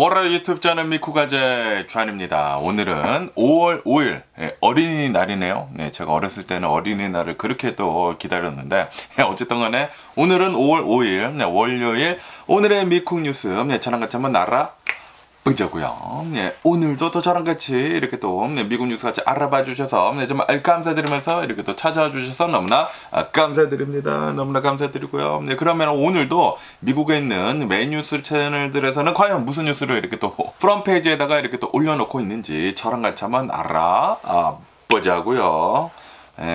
월요일 유튜브 채널 미쿠가제 주한입니다. 오늘은 5월 5일 어린이날이네요. 네, 제가 어렸을 때는 어린이날을 그렇게 또 기다렸는데 어쨌든 간에 오늘은 5월 5일 월요일 오늘의 미쿡 뉴스 저랑 같이 한번 보자고요. 네, 오늘도 또 저랑 같이 이렇게 또 미국 뉴스 같이 알아봐 주셔서 정말 감사드리면서 이렇게 또 찾아와 주셔서 너무나 감사드립니다. 너무나 감사드리고요. 네, 그러면 오늘도 미국에 있는 메인 뉴스 채널들에서는 과연 무슨 뉴스를 이렇게 또 프롬 페이지에다가 이렇게 또 올려놓고 있는지 저랑 같이 한번 알아보자고요.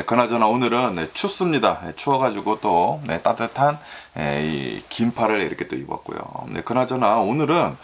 그나저나 오늘은 춥습니다. 추워가지고 또 따뜻한 이 긴팔을 이렇게 또 입었고요. 그나저나 오늘은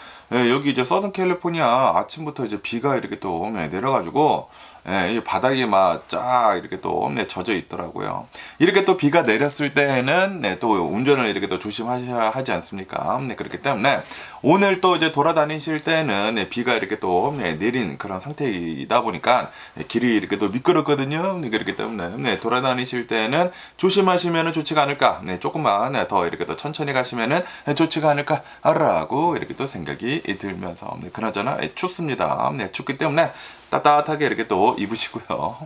여기 이제 서든 캘리포니아 아침부터 이제 비가 이렇게 또 내려가지고 이 바닥이 막 쫙 이렇게 또 젖어 있더라고요. 이렇게 또 비가 내렸을 때는 또 운전을 이렇게 또 조심하셔야 하지 않습니까? 그렇기 때문에 오늘 또 이제 돌아다니실 때는 비가 이렇게 또 내린 그런 상태이다 보니까 길이 이렇게 또 미끄럽거든요. 그렇기 때문에 돌아다니실 때는 조심하시면 좋지가 않을까. 조금만 더 이렇게 또 천천히 가시면은 좋지가 않을까라고 이렇게 또 생각이 들면서 그나저나 춥습니다. 춥기 때문에 따뜻하게 이렇게 또 입으시고요.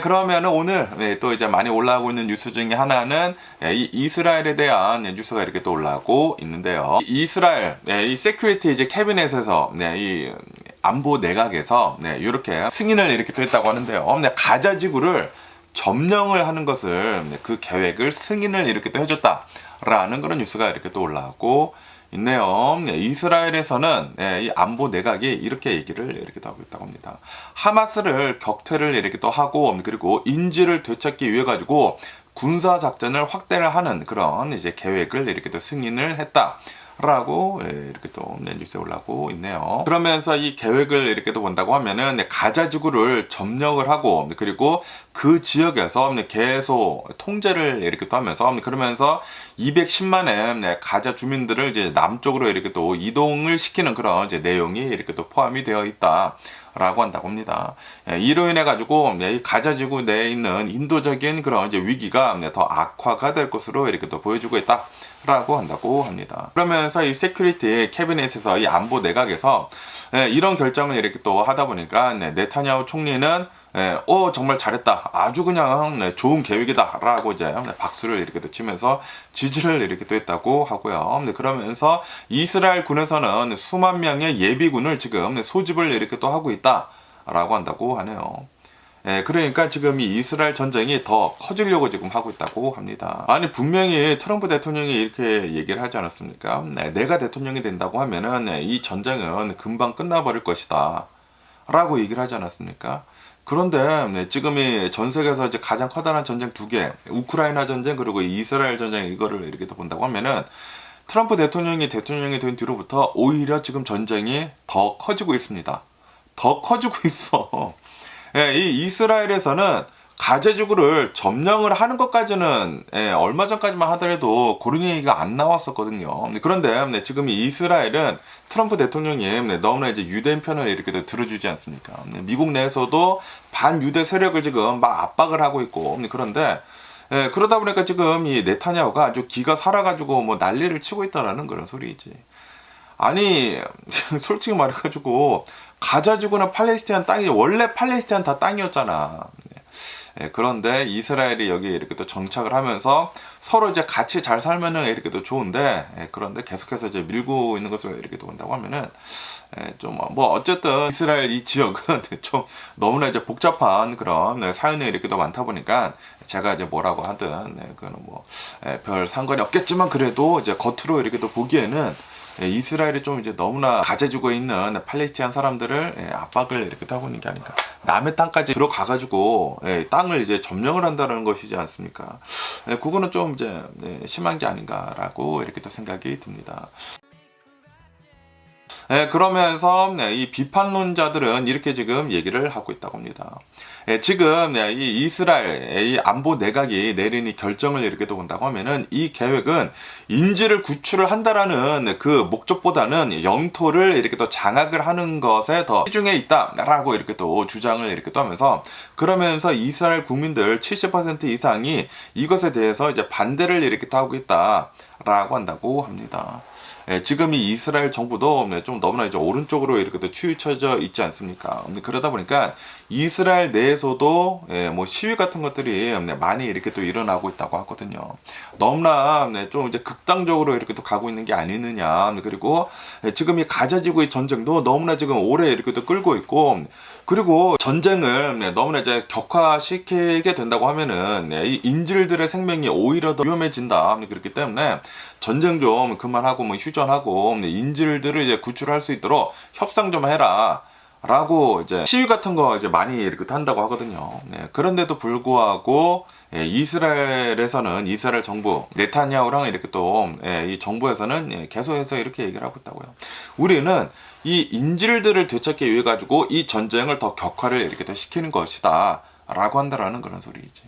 그러면은 오늘 또 이제 많이 올라오고 있는 뉴스 중에 하나는 이 이스라엘에 대한 뉴스가 이렇게 또 올라오고 있는데요. 이스라엘 이 세큐리티 이제 캐비넷에서 이 안보 내각에서 이렇게 승인을 이렇게 또 했다고 하는데요. 가자 지구를 점령을 하는 것을 그 계획을 승인을 이렇게 또 해줬다라는 그런 뉴스가 이렇게 또 올라오고 있네요. 이스라엘에서는 이 안보 내각이 이렇게 얘기를 이렇게 또 하고 있다고 합니다. 하마스를 격퇴를 이렇게 또 하고 그리고 인질을 되찾기 위해 가지고 군사 작전을 확대를 하는 그런 이제 계획을 이렇게 또 승인을 했다. 라고 이렇게 또 뉴스에 올라오고 있네요. 그러면서 이 계획을 이렇게 또 본다고 하면은 가자 지구를 점령을 하고 그리고 그 지역에서 계속 통제를 이렇게 또 하면서 그러면서 210만의 가자 주민들을 이제 남쪽으로 이렇게 또 이동을 시키는 그런 이제 내용이 이렇게 또 포함이 되어 있다. 라고 한다고 합니다. 이로 인해 가지고 이 가자 지구 내에 있는 인도적인 그런 이제 위기가 더 악화가 될 것으로 이렇게 또 보여주고 있다. 라고 한다고 합니다. 그러면서 이 세큐리티 캐비넷에서 이 안보 내각에서 이런 결정을 이렇게 또 하다 보니까 네타냐후 총리는 정말 잘했다. 아주 그냥 좋은 계획이다. 라고 이제 박수를 이렇게 또 치면서 지지를 이렇게 또 했다고 하고요. 그러면서 이스라엘 군에서는 수만 명의 예비군을 지금 소집을 이렇게 또 하고 있다. 라고 한다고 하네요. 그러니까 지금 이 이스라엘 전쟁이 더 커지려고 지금 하고 있다고 합니다. 아니 분명히 트럼프 대통령이 이렇게 얘기를 하지 않았습니까? 내가 대통령이 된다고 하면은 이 전쟁은 금방 끝나버릴 것이다 라고 얘기를 하지 않았습니까? 그런데 지금이 전 세계에서 이제 가장 커다란 전쟁 두 개, 우크라이나 전쟁 그리고 이스라엘 전쟁 이거를 이렇게 또 본다고 하면은 트럼프 대통령이 된 뒤로부터 오히려 지금 전쟁이 더 커지고 있습니다. 더 커지고 있어. 이 이스라엘에서는 가자 지구를 점령을 하는 것까지는 얼마 전까지만 하더라도 그런 얘기가 안 나왔었거든요. 그런데 지금 이 이스라엘은 트럼프 대통령이 너무나 이제 유대인 편을 이렇게 들어주지 않습니까? 미국 내에서도 반유대 세력을 지금 막 압박을 하고 있고 그런데 그러다 보니까 지금 이 네타냐후가 아주 기가 살아가지고 뭐 난리를 치고 있다라는 그런 소리이지. 아니 솔직히 말해가지고 가자 지구는 팔레스타인 땅이 원래 팔레스타인 다 땅이었잖아. 그런데 이스라엘이 여기 이렇게 또 정착을 하면서 서로 이제 같이 잘 살면은 이렇게 또 좋은데 그런데 계속해서 이제 밀고 있는 것을 이렇게 또 본다고 하면은 좀 뭐 어쨌든 이스라엘 이 지역은 좀 너무나 이제 복잡한 그런 사연이 이렇게 또 많다 보니까 제가 이제 뭐라고 하든 그거는 뭐 별 상관이 없겠지만 그래도 이제 겉으로 이렇게 또 보기에는 이스라엘이 좀 이제 너무나 가져주고 있는 팔레스타인 사람들을 압박을 이렇게 하고 있는 게 아닌가. 남의 땅까지 들어가가지고 땅을 이제 점령을 한다는 것이지 않습니까? 그거는 좀 이제 심한 게 아닌가라고 이렇게 또 생각이 듭니다. 그러면서 이 비판론자들은 이렇게 지금 얘기를 하고 있다고 합니다. 지금 이 이스라엘 이 안보 내각이 내린 이 결정을 이렇게 또 본다고 하면은 이 계획은 인질을 구출을 한다라는 그 목적보다는 영토를 이렇게 또 장악을 하는 것에 더 시중에 있다라고 이렇게 또 주장을 이렇게 또 하면서 그러면서 이스라엘 국민들 70% 이상이 이것에 대해서 이제 반대를 이렇게 또 하고 있다라고 한다고 합니다. 지금 이 이스라엘 정부도 좀 너무나 이제 오른쪽으로 이렇게 또 치우쳐져 있지 않습니까? 그러다 보니까 이스라엘 내에서도 뭐 시위 같은 것들이 많이 이렇게 또 일어나고 있다고 하거든요. 너무나 좀 이제 극단적으로 이렇게 또 가고 있는 게 아니느냐. 그리고 지금 이 가자 지구의 전쟁도 너무나 지금 오래 이렇게 또 끌고 있고, 그리고 전쟁을 너무나 이제 격화시키게 된다고 하면은 이 인질들의 생명이 오히려 더 위험해진다. 그렇기 때문에 전쟁 좀 그만하고 뭐 휴전하고 인질들을 이제 구출할 수 있도록 협상 좀 해라. 라고 이제 시위 같은 거 이제 많이 이렇게 한다고 하거든요. 그런데도 불구하고 이스라엘에서는 이스라엘 정부 네타냐후랑 이렇게 또 이 정부에서는 계속해서 이렇게 얘기를 하고 있다고요. 우리는 이 인질들을 되찾기 위해 가지고 이 전쟁을 더 격화를 이렇게 더 시키는 것이다 라고 한다라는 그런 소리이지.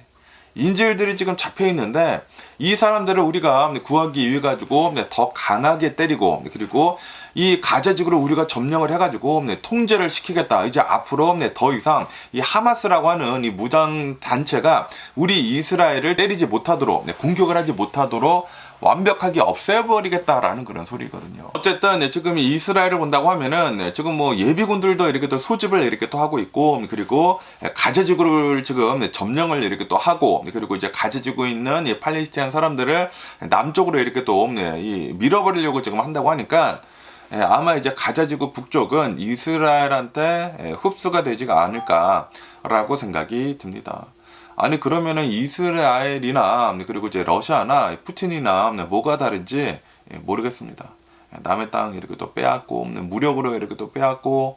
인질들이 지금 잡혀 있는데 이 사람들을 우리가 구하기 위해 가지고 더 강하게 때리고, 그리고 이 가자지구를 우리가 점령을 해가지고 통제를 시키겠다. 이제 앞으로 더 이상 이 하마스라고 하는 이 무장 단체가 우리 이스라엘을 때리지 못하도록, 공격을 하지 못하도록 완벽하게 없애버리겠다라는 그런 소리거든요. 어쨌든 지금 이스라엘을 본다고 하면은 지금 뭐 예비군들도 이렇게 또 소집을 이렇게 또 하고 있고, 그리고 가자지구를 지금 점령을 이렇게 또 하고, 그리고 이제 가자지구에 있는 이 팔레스타인 사람들을 남쪽으로 이렇게 또 밀어버리려고 지금 한다고 하니까 아마 이제 가자지구 북쪽은 이스라엘한테 흡수가 되지가 않을까라고 생각이 듭니다. 아니 그러면은 이스라엘이나 그리고 이제 러시아나 푸틴이나 뭐가 다른지 모르겠습니다. 남의 땅 이렇게 또 빼앗고 무력으로 이렇게 또 빼앗고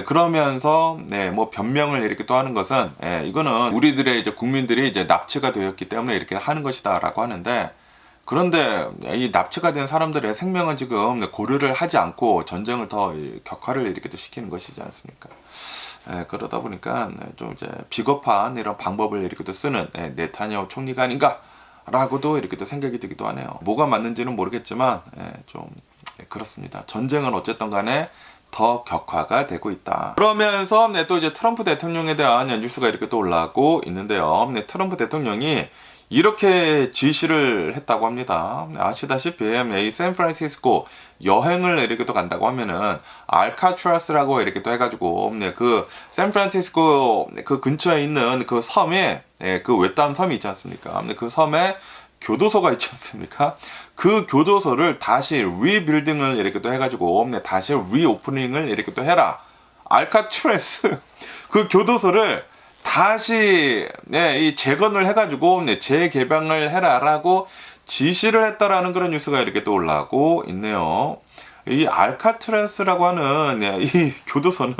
그러면서 뭐 변명을 이렇게 또 하는 것은 이거는 우리들의 이제 국민들이 이제 납치가 되었기 때문에 이렇게 하는 것이다라고 하는데, 그런데 이 납치가 된 사람들의 생명은 지금 고려를 하지 않고 전쟁을 더 격화를 이렇게 또 시키는 것이지 않습니까? 그러다 보니까 좀 이제 비겁한 이런 방법을 이렇게 또 쓰는 네타냐후 총리가 아닌가라고도 이렇게 또 생각이 들기도 하네요. 뭐가 맞는지는 모르겠지만 좀 그렇습니다. 전쟁은 어쨌든 간에 더 격화가 되고 있다. 그러면서 또 이제 트럼프 대통령에 대한 뉴스가 이렇게 또 올라오고 있는데요. 트럼프 대통령이 이렇게 지시를 했다고 합니다. 아시다시피 이 샌프란시스코 여행을 이렇게 또 간다고 하면은 알카트라스라고 이렇게 또 해가지고 그 샌프란시스코 그 근처에 있는 그 섬에 그 외딴 섬이 있지 않습니까? 그 섬에 교도소가 있지 않습니까? 그 교도소를 다시 리빌딩을 이렇게 또 해가지고 다시 리오프닝을 이렇게 또 해라. 알카트라스 그 교도소를 다시 이 재건을 해가지고 재개방을 해라라고 지시를 했다라는 그런 뉴스가 이렇게 또 올라오고 있네요. 이 알카트라스라고 하는 이 교도소는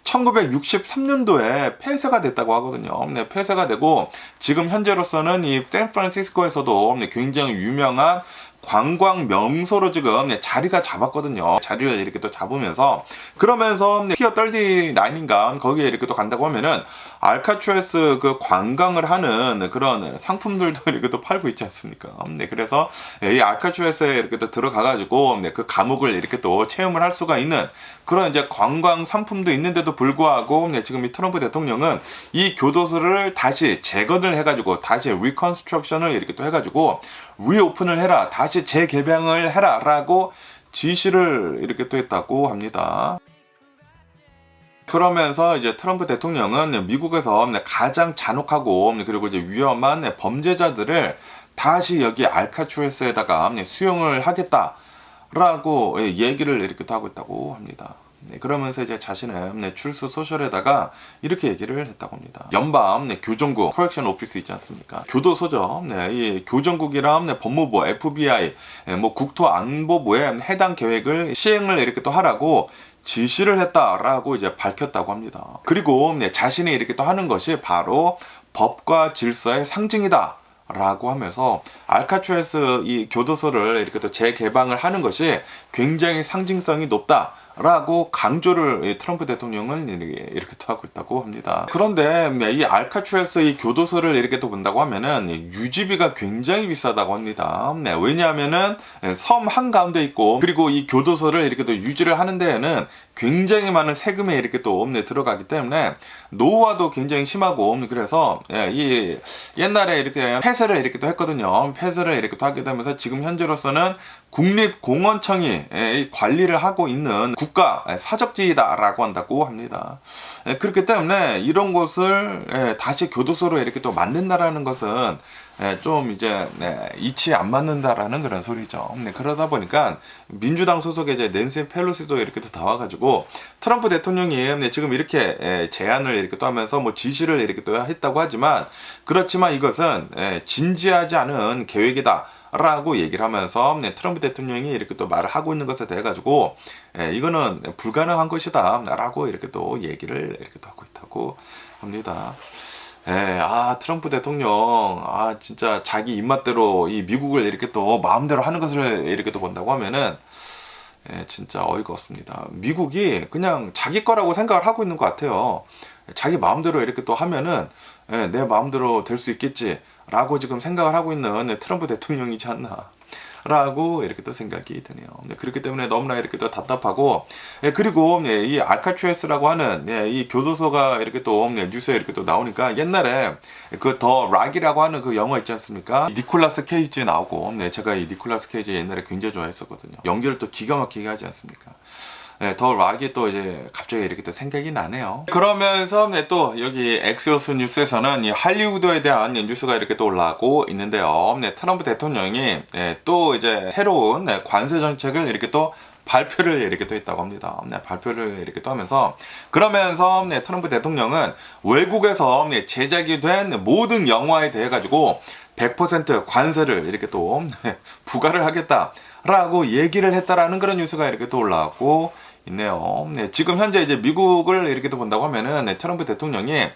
1963년도에 폐쇄가 됐다고 하거든요. 폐쇄가 되고 지금 현재로서는 이 샌프란시스코에서도 굉장히 유명한 관광 명소로 지금 자리가 잡았거든요. 자리를 이렇게 또 잡으면서 그러면서 피어 39인가 거기에 이렇게 또 간다고 하면은 알카트라스 그 관광을 하는 그런 상품들도 이렇게 또 팔고 있지 않습니까? 그래서 이 알카트라스에 이렇게 또 들어가가지고 그 감옥을 이렇게 또 체험을 할 수가 있는 그런 이제 관광 상품도 있는데도 불구하고 지금 이 트럼프 대통령은 이 교도소를 다시 재건을 해가지고 다시 리컨스트럭션을 이렇게 또 해가지고 리오픈을 해라, 다시 재개방을 해라 라고 지시를 이렇게 또 했다고 합니다. 그러면서 이제 트럼프 대통령은 미국에서 가장 잔혹하고 그리고 이제 위험한 범죄자들을 다시 여기 알카트라스에다가 수용을 하겠다라고 얘기를 이렇게 또 하고 있다고 합니다. 그러면서 이제 자신의 출스 소셜에다가 이렇게 얘기를 했다고 합니다. 연방 교정국 코렉션 오피스 있지 않습니까? 교도소죠. 이 교정국이랑 법무부, FBI, 뭐 국토안보부에 해당 계획을 시행을 이렇게 또 하라고 지시를 했다라고 이제 밝혔다고 합니다. 그리고 자신이 이렇게 또 하는 것이 바로 법과 질서의 상징이다. 라고 하면서 알카트라스 이 교도소를 이렇게 또 재개방을 하는 것이 굉장히 상징성이 높다. 라고 강조를 트럼프 대통령은 이렇게 또 하고 있다고 합니다. 그런데 이 알카트라스 이 교도소를 이렇게 또 본다고 하면은 유지비가 굉장히 비싸다고 합니다. 왜냐하면은 섬 한가운데 있고 그리고 이 교도소를 이렇게 또 유지를 하는 데에는 굉장히 많은 세금이 이렇게 또 들어가기 때문에 노후화도 굉장히 심하고 그래서 이 옛날에 이렇게 폐쇄를 이렇게 또 했거든요. 폐쇄를 이렇게 또 하게 되면서 지금 현재로서는 국립공원청이 관리를 하고 있는 국가 사적지이다라고 한다고 합니다. 그렇기 때문에 이런 곳을 다시 교도소로 이렇게 또 만든다라는 것은 좀 이제 이치에 안 맞는다라는 그런 소리죠. 그러다 보니까 민주당 소속의 이제 낸시 펠로시도 이렇게 또 나와가지고 트럼프 대통령이 지금 이렇게 제안을 이렇게 또 하면서 뭐 지시를 이렇게 또 했다고 하지만 그렇지만 이것은 진지하지 않은 계획이다. 라고 얘기를 하면서 트럼프 대통령이 이렇게 또 말을 하고 있는 것에 대해 가지고 이거는 불가능한 것이다 라고 이렇게 또 얘기를 이렇게 또 하고 있다고 합니다. 트럼프 대통령, 진짜 자기 입맛대로 이 미국을 이렇게 또 마음대로 하는 것을 이렇게 또 본다고 하면은, 진짜 어이가 없습니다. 미국이 그냥 자기 거라고 생각을 하고 있는 것 같아요. 자기 마음대로 이렇게 또 하면은, 내 마음대로 될 수 있겠지. 라고 지금 생각을 하고 있는 트럼프 대통령이지 않나. 라고 이렇게 또 생각이 드네요. 그렇기 때문에 너무나 이렇게 또 답답하고, 그리고 이 알카트라스라고 하는 이 교도소가 이렇게 또 뉴스에 이렇게 또 나오니까 옛날에 그 더 락이라고 하는 그 영화 있지 않습니까? 니콜라스 케이지 나오고, 제가 이 니콜라스 케이지 옛날에 굉장히 좋아했었거든요. 연기를 또 기가 막히게 하지 않습니까? 더 락이 또 이제 갑자기 이렇게 또 생각이 나네요. 그러면서 또 여기 엑시오스 뉴스에서는 이 할리우드에 대한 뉴스가 이렇게 또 올라오고 있는데요. 트럼프 대통령이 또 이제 새로운 관세 정책을 이렇게 또 발표를 이렇게 또 했다고 합니다. 발표를 이렇게 또 하면서 그러면서 트럼프 대통령은 외국에서 제작이 된 모든 영화에 대해 가지고 100% 관세를 이렇게 또 부과를 하겠다라고 얘기를 했다라는 그런 뉴스가 이렇게 또 올라왔고 있네요. 지금 현재 이제 미국을 이렇게 또 본다고 하면은 트럼프 대통령이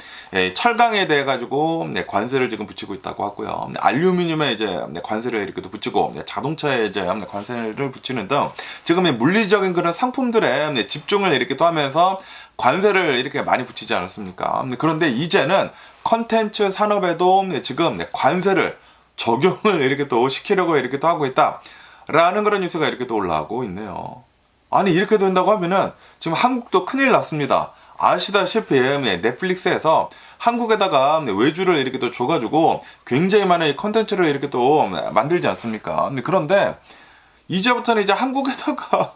철강에 대해 가지고 관세를 지금 붙이고 있다고 하고요. 알루미늄에 이제 관세를 이렇게 또 붙이고 자동차에 이제 관세를 붙이는 등 지금 물리적인 그런 상품들에 집중을 이렇게 또 하면서 관세를 이렇게 많이 붙이지 않았습니까? 그런데 이제는 컨텐츠 산업에도 지금 관세를 적용을 이렇게 또 시키려고 이렇게 또 하고 있다라는 그런 뉴스가 이렇게 또 올라오고 있네요. 아니 이렇게 된다고 하면은 지금 한국도 큰일 났습니다. 아시다시피 넷플릭스에서 한국에다가 외주를 이렇게 또 줘가지고 굉장히 많은 컨텐츠를 이렇게 또 만들지 않습니까? 그런데 이제부터는 이제 한국에다가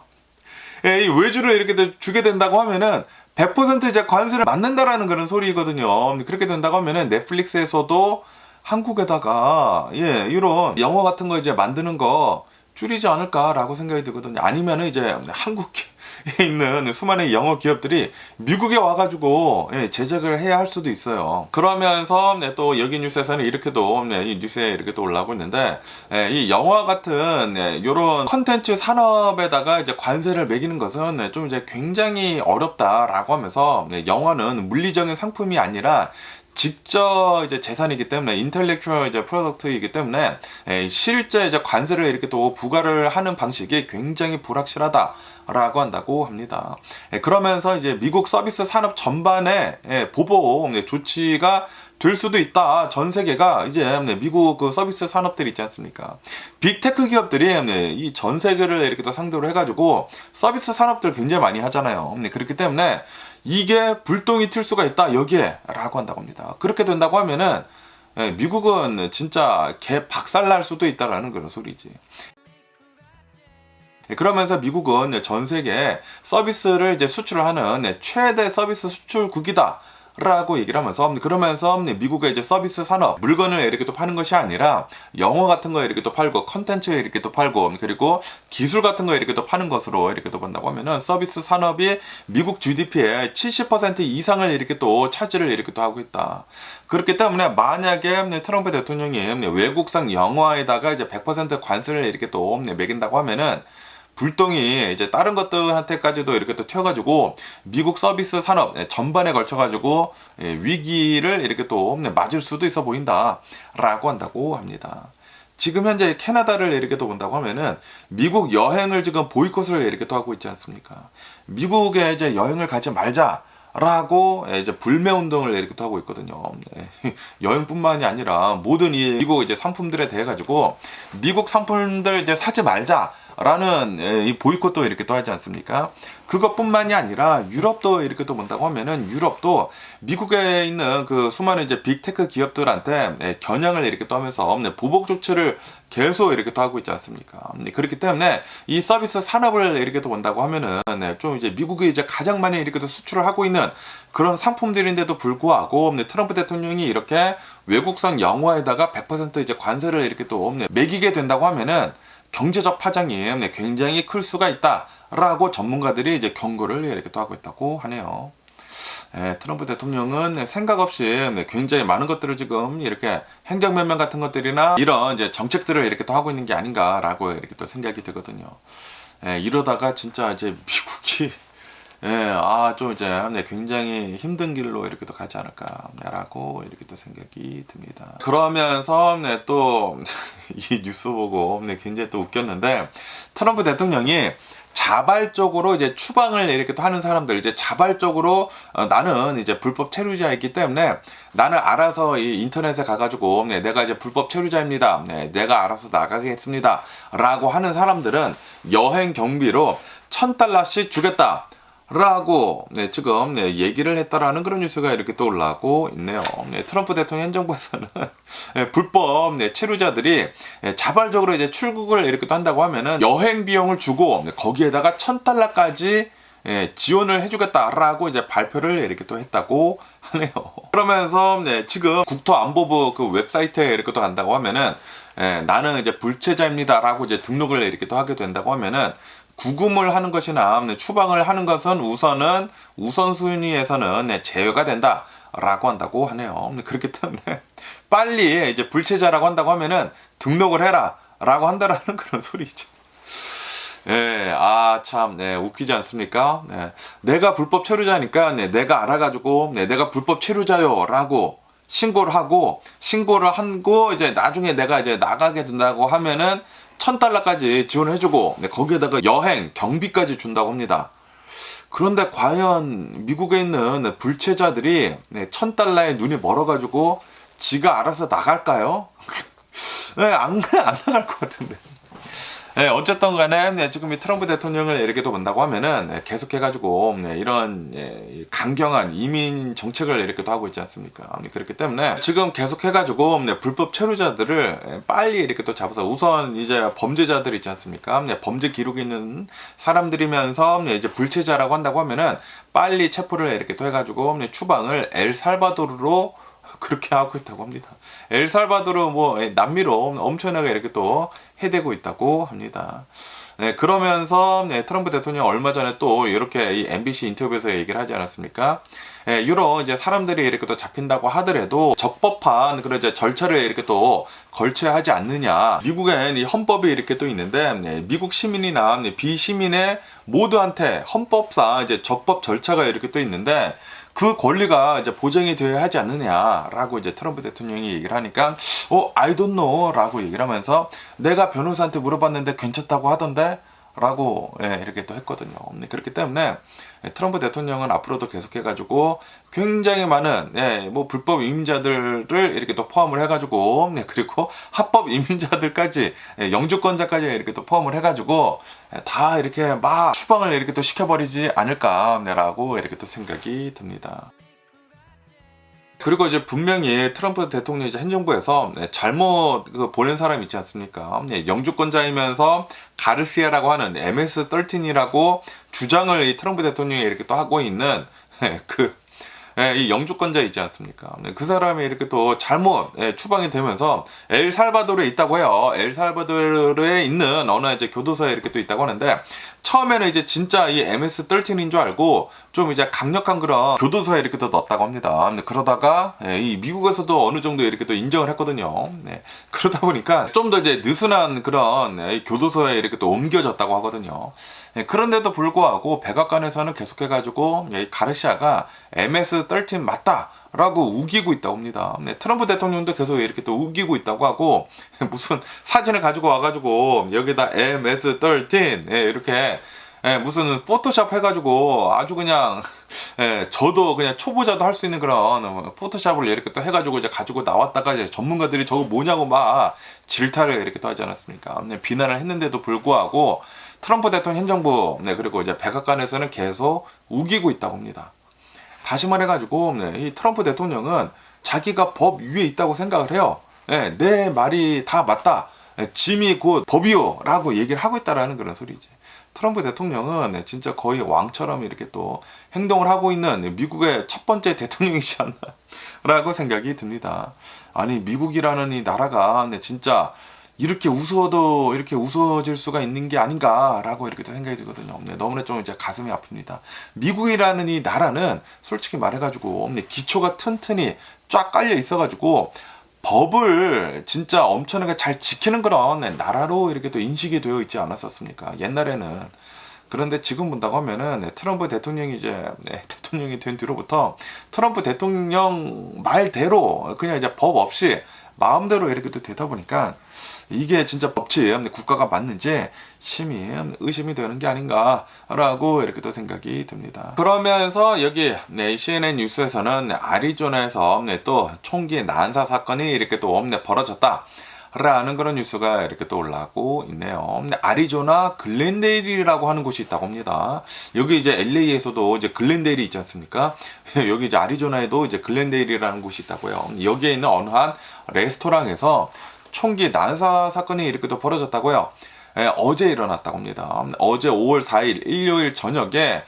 이 외주를 이렇게 또 주게 된다고 하면은 100% 이제 관세를 맞는다라는 그런 소리거든요. 그렇게 된다고 하면은 넷플릭스에서도 한국에다가 이런 영화 같은 거 이제 만드는 거 줄이지 않을까라고 생각이 들거든요. 아니면은 이제 한국에 있는 수많은 영어 기업들이 미국에 와가지고 제작을 해야 할 수도 있어요. 그러면서 또 여기 뉴스에서는 이렇게도 이 뉴스에 이렇게 또 올라오고 있는데 이 영화 같은 이런 컨텐츠 산업에다가 이제 관세를 매기는 것은 좀 이제 굉장히 어렵다라고 하면서 영화는 물리적인 상품이 아니라 직접 이제 재산이기 때문에 인텔렉츄얼 이제 프로덕트이기 때문에 실제 이제 관세를 이렇게 또 부과를 하는 방식이 굉장히 불확실하다라고 한다고 합니다. 그러면서 이제 미국 서비스 산업 전반에 보복 조치가 될 수도 있다. 전 세계가 이제 미국 그 서비스 산업들이 있지 않습니까? 빅테크 기업들이 이 전 세계를 이렇게 또 상대로 해가지고 서비스 산업들 굉장히 많이 하잖아요. 그렇기 때문에 이게 불똥이 튈 수가 있다 여기에 라고 한다고 합니다. 그렇게 된다고 하면은 미국은 진짜 개 박살날 수도 있다라는 그런 소리지. 그러면서 미국은 전 세계에 서비스를 이제 수출하는 최대 서비스 수출국이다. 라고 얘기를 하면서 그러면서 미국의 이제 서비스 산업 물건을 이렇게 또 파는 것이 아니라 영어 같은 거 이렇게 또 팔고 컨텐츠 이렇게 또 팔고 그리고 기술 같은 거 이렇게 또 파는 것으로 이렇게 또 본다고 하면은 서비스 산업이 미국 GDP의 70% 이상을 이렇게 또 차지를 이렇게 또 하고 있다. 그렇기 때문에 만약에 트럼프 대통령이 외국산 영화에다가 이제 100% 관세를 이렇게 또 매긴다고 하면은 불똥이 이제 다른 것들한테까지도 이렇게 또 튀어가지고 미국 서비스 산업 전반에 걸쳐가지고 위기를 이렇게 또 맞을 수도 있어 보인다라고 한다고 합니다. 지금 현재 캐나다를 이렇게 또 본다고 하면은 미국 여행을 지금 보이콧을 이렇게 또 하고 있지 않습니까? 미국에 이제 여행을 가지 말자. 라고 이제 불매 운동을 이렇게 또 하고 있거든요. 여행뿐만이 아니라 모든 이 미국 이제 상품들에 대해 가지고 미국 상품들 이제 사지 말자. 라는 이 보이콧도 이렇게 또 하지 않습니까? 그것뿐만이 아니라 유럽도 이렇게 또 본다고 하면은 유럽도 미국에 있는 그 수많은 이제 빅테크 기업들한테 겨냥을 이렇게 또 하면서 보복 조치를 계속 이렇게 또 하고 있지 않습니까? 그렇기 때문에 이 서비스 산업을 이렇게 또 본다고 하면은 좀 이제 미국이 이제 가장 많이 이렇게 또 수출을 하고 있는 그런 상품들인데도 불구하고 트럼프 대통령이 이렇게 외국산 영화에다가 100% 이제 관세를 이렇게 또 매기게 된다고 하면은 경제적 파장이 굉장히 클 수가 있다라고 전문가들이 이제 경고를 이렇게 또 하고 있다고 하네요. 트럼프 대통령은 생각 없이 굉장히 많은 것들을 지금 이렇게 행정명령 같은 것들이나 이런 이제 정책들을 이렇게 또 하고 있는 게 아닌가라고 이렇게 또 생각이 들거든요. 이러다가 진짜 이제 미국이 좀 이제 굉장히 힘든 길로 이렇게 또 가지 않을까라고 이렇게 또 생각이 듭니다. 그러면서 또 이 뉴스 보고 굉장히 또 웃겼는데 트럼프 대통령이 자발적으로 이제 추방을 이렇게 또 하는 사람들 이제 자발적으로 나는 이제 불법 체류자이기 때문에 나는 알아서 이 인터넷에 가가지고 내가 이제 불법 체류자입니다. 내가 알아서 나가겠습니다. 라고 하는 사람들은 여행 경비로 $1,000씩 주겠다. 라고 지금 얘기를 했다라는 그런 뉴스가 이렇게 또 올라오고 있네요. 트럼프 대통령 행정부에서는 불법 체류자들이 자발적으로 이제 출국을 이렇게 또 한다고 하면은 여행 비용을 주고 거기에다가 $1,000까지 지원을 해주겠다라고 이제 발표를 이렇게 또 했다고 하네요. 그러면서 지금 국토안보부 그 웹사이트에 이렇게 또 간다고 하면은 나는 이제 불체자입니다라고 이제 등록을 이렇게 또 하게 된다고 하면은 구금을 하는 것이나 추방을 하는 것은 우선순위에서는 제외가 된다라고 한다고 하네요. 그렇기 때문에 빨리 이제 불체자라고 한다고 하면은 등록을 해라라고 한다라는 그런 소리죠. 참, 웃기지 않습니까? 내가 불법 체류자니까 내가 알아가지고 내가 불법 체류자요라고 신고를 하고 이제 나중에 내가 이제 나가게 된다고 하면은 $1,000까지 지원을 해주고 거기에다가 여행 경비까지 준다고 합니다. 그런데 과연 미국에 있는 불체자들이 $1,000에 눈이 멀어가지고 지가 알아서 나갈까요? 안 나갈 것 같은데. 어쨌든 간에 지금 이 트럼프 대통령을 이렇게 또 본다고 하면은 계속해가지고 이런 강경한 이민 정책을 이렇게 또 하고 있지 않습니까? 그렇기 때문에 지금 계속해가지고 불법 체류자들을 빨리 이렇게 또 잡아서 우선 이제 범죄자들 있지 않습니까? 범죄 기록이 있는 사람들이면서 이제 불체자라고 한다고 하면은 빨리 체포를 이렇게 또 해가지고 추방을 엘살바도르로 그렇게 하고 있다고 합니다. 엘살바도르 남미로 엄청나게 이렇게 또 해대고 있다고 합니다. 그러면서 트럼프 대통령 얼마 전에 또 이렇게 이 MBC 인터뷰에서 얘기를 하지 않았습니까? 이런 이제 사람들이 이렇게 또 잡힌다고 하더라도 적법한 그런 이제 절차를 이렇게 또 걸쳐야 하지 않느냐. 미국엔 이 헌법이 이렇게 또 있는데 미국 시민이나 비시민의 모두한테 헌법상 이제 적법 절차가 이렇게 또 있는데 그 권리가 이제 보장이 되어야 하지 않느냐라고 이제 트럼프 대통령이 얘기를 하니까 I don't know 라고 얘기를 하면서 내가 변호사한테 물어봤는데 괜찮다고 하던데 라고 이렇게 또 했거든요. 그렇기 때문에 트럼프 대통령은 앞으로도 계속해가지고 굉장히 많은 불법 이민자들을 이렇게 또 포함을 해가지고 그리고 합법 이민자들까지 영주권자까지 이렇게 또 포함을 해가지고 다 이렇게 막 추방을 이렇게 또 시켜버리지 않을까라고 이렇게 또 생각이 듭니다. 그리고 이제 분명히 트럼프 대통령 이제 행정부에서 잘못 보낸 사람이 있지 않습니까? 영주권자이면서 가르시아라고 하는 MS-13이라고 주장을 이 트럼프 대통령이 이렇게 또 하고 있는 이 영주권자 있지 않습니까? 그 사람이 이렇게 또 잘못 추방이 되면서 엘살바도르에 있다고 해요. 엘살바도르에 있는 어느 이제 교도소에 이렇게 또 있다고 하는데 처음에는 이제 진짜 이 MS-13인 줄 알고 좀 이제 강력한 그런 교도소에 이렇게 또 넣었다고 합니다. 그러다가 이 미국에서도 어느 정도 이렇게 또 인정을 했거든요. 그러다 보니까 좀 더 이제 느슨한 그런 교도소에 이렇게 또 옮겨졌다고 하거든요. 그런데도 불구하고 백악관에서는 계속해가지고 가르시아가 MS-13 맞다 라고 우기고 있다고 합니다. 트럼프 대통령도 계속 이렇게 또 우기고 있다고 하고 무슨 사진을 가지고 와가지고 여기다 MS-13 이렇게 무슨 포토샵 해가지고 아주 그냥 저도 그냥 초보자도 할 수 있는 그런 포토샵을 이렇게 또 해가지고 이제 가지고 나왔다가 이제 전문가들이 저거 뭐냐고 막 질타를 이렇게 또 하지 않았습니까? 비난을 했는데도 불구하고 트럼프 대통령 현 정부 그리고 이제 백악관에서는 계속 우기고 있다고 합니다. 다시 말해가지고 이 트럼프 대통령은 자기가 법 위에 있다고 생각을 해요. 내 말이 다 맞다. 짐이 곧 법이요 라고 얘기를 하고 있다라는 그런 소리지. 트럼프 대통령은 진짜 거의 왕처럼 이렇게 또 행동을 하고 있는 미국의 첫 번째 대통령이지 않나 라고 생각이 듭니다. 아니 미국이라는 이 나라가 진짜 이렇게 웃어도 이렇게 웃어질 수가 있는 게 아닌가라고 이렇게 또 생각이 들거든요. 너무나 좀 이제 가슴이 아픕니다. 미국이라는 이 나라는 솔직히 말해가지고 기초가 튼튼히 쫙 깔려 있어가지고 법을 진짜 엄청나게 잘 지키는 그런 나라로 이렇게 또 인식이 되어 있지 않았었습니까? 옛날에는. 그런데 지금 본다고 하면은 트럼프 대통령이 이제 대통령이 된 뒤로부터 트럼프 대통령 말대로 그냥 이제 법 없이 마음대로 이렇게 또 되다 보니까 이게 진짜 법치 국가가 맞는지 심히 의심이 되는 게 아닌가라고 이렇게 또 생각이 듭니다. 그러면서 여기 CNN 뉴스에서는 아리조나에서 또 총기 난사 사건이 이렇게 또 벌어졌다. 라는 그런 뉴스가 이렇게 또 올라오고 있네요. 아리조나 글렌데일이라고 하는 곳이 있다고 합니다. 여기 이제 LA에서도 이제 글렌데일이 있지 않습니까? 여기 이제 아리조나에도 이제 글렌데일이라는 곳이 있다고요. 여기에 있는 어느 한 레스토랑에서 총기 난사 사건이 이렇게 또 벌어졌다고요. 어제 일어났다고 합니다. 어제 5월 4일 일요일 저녁에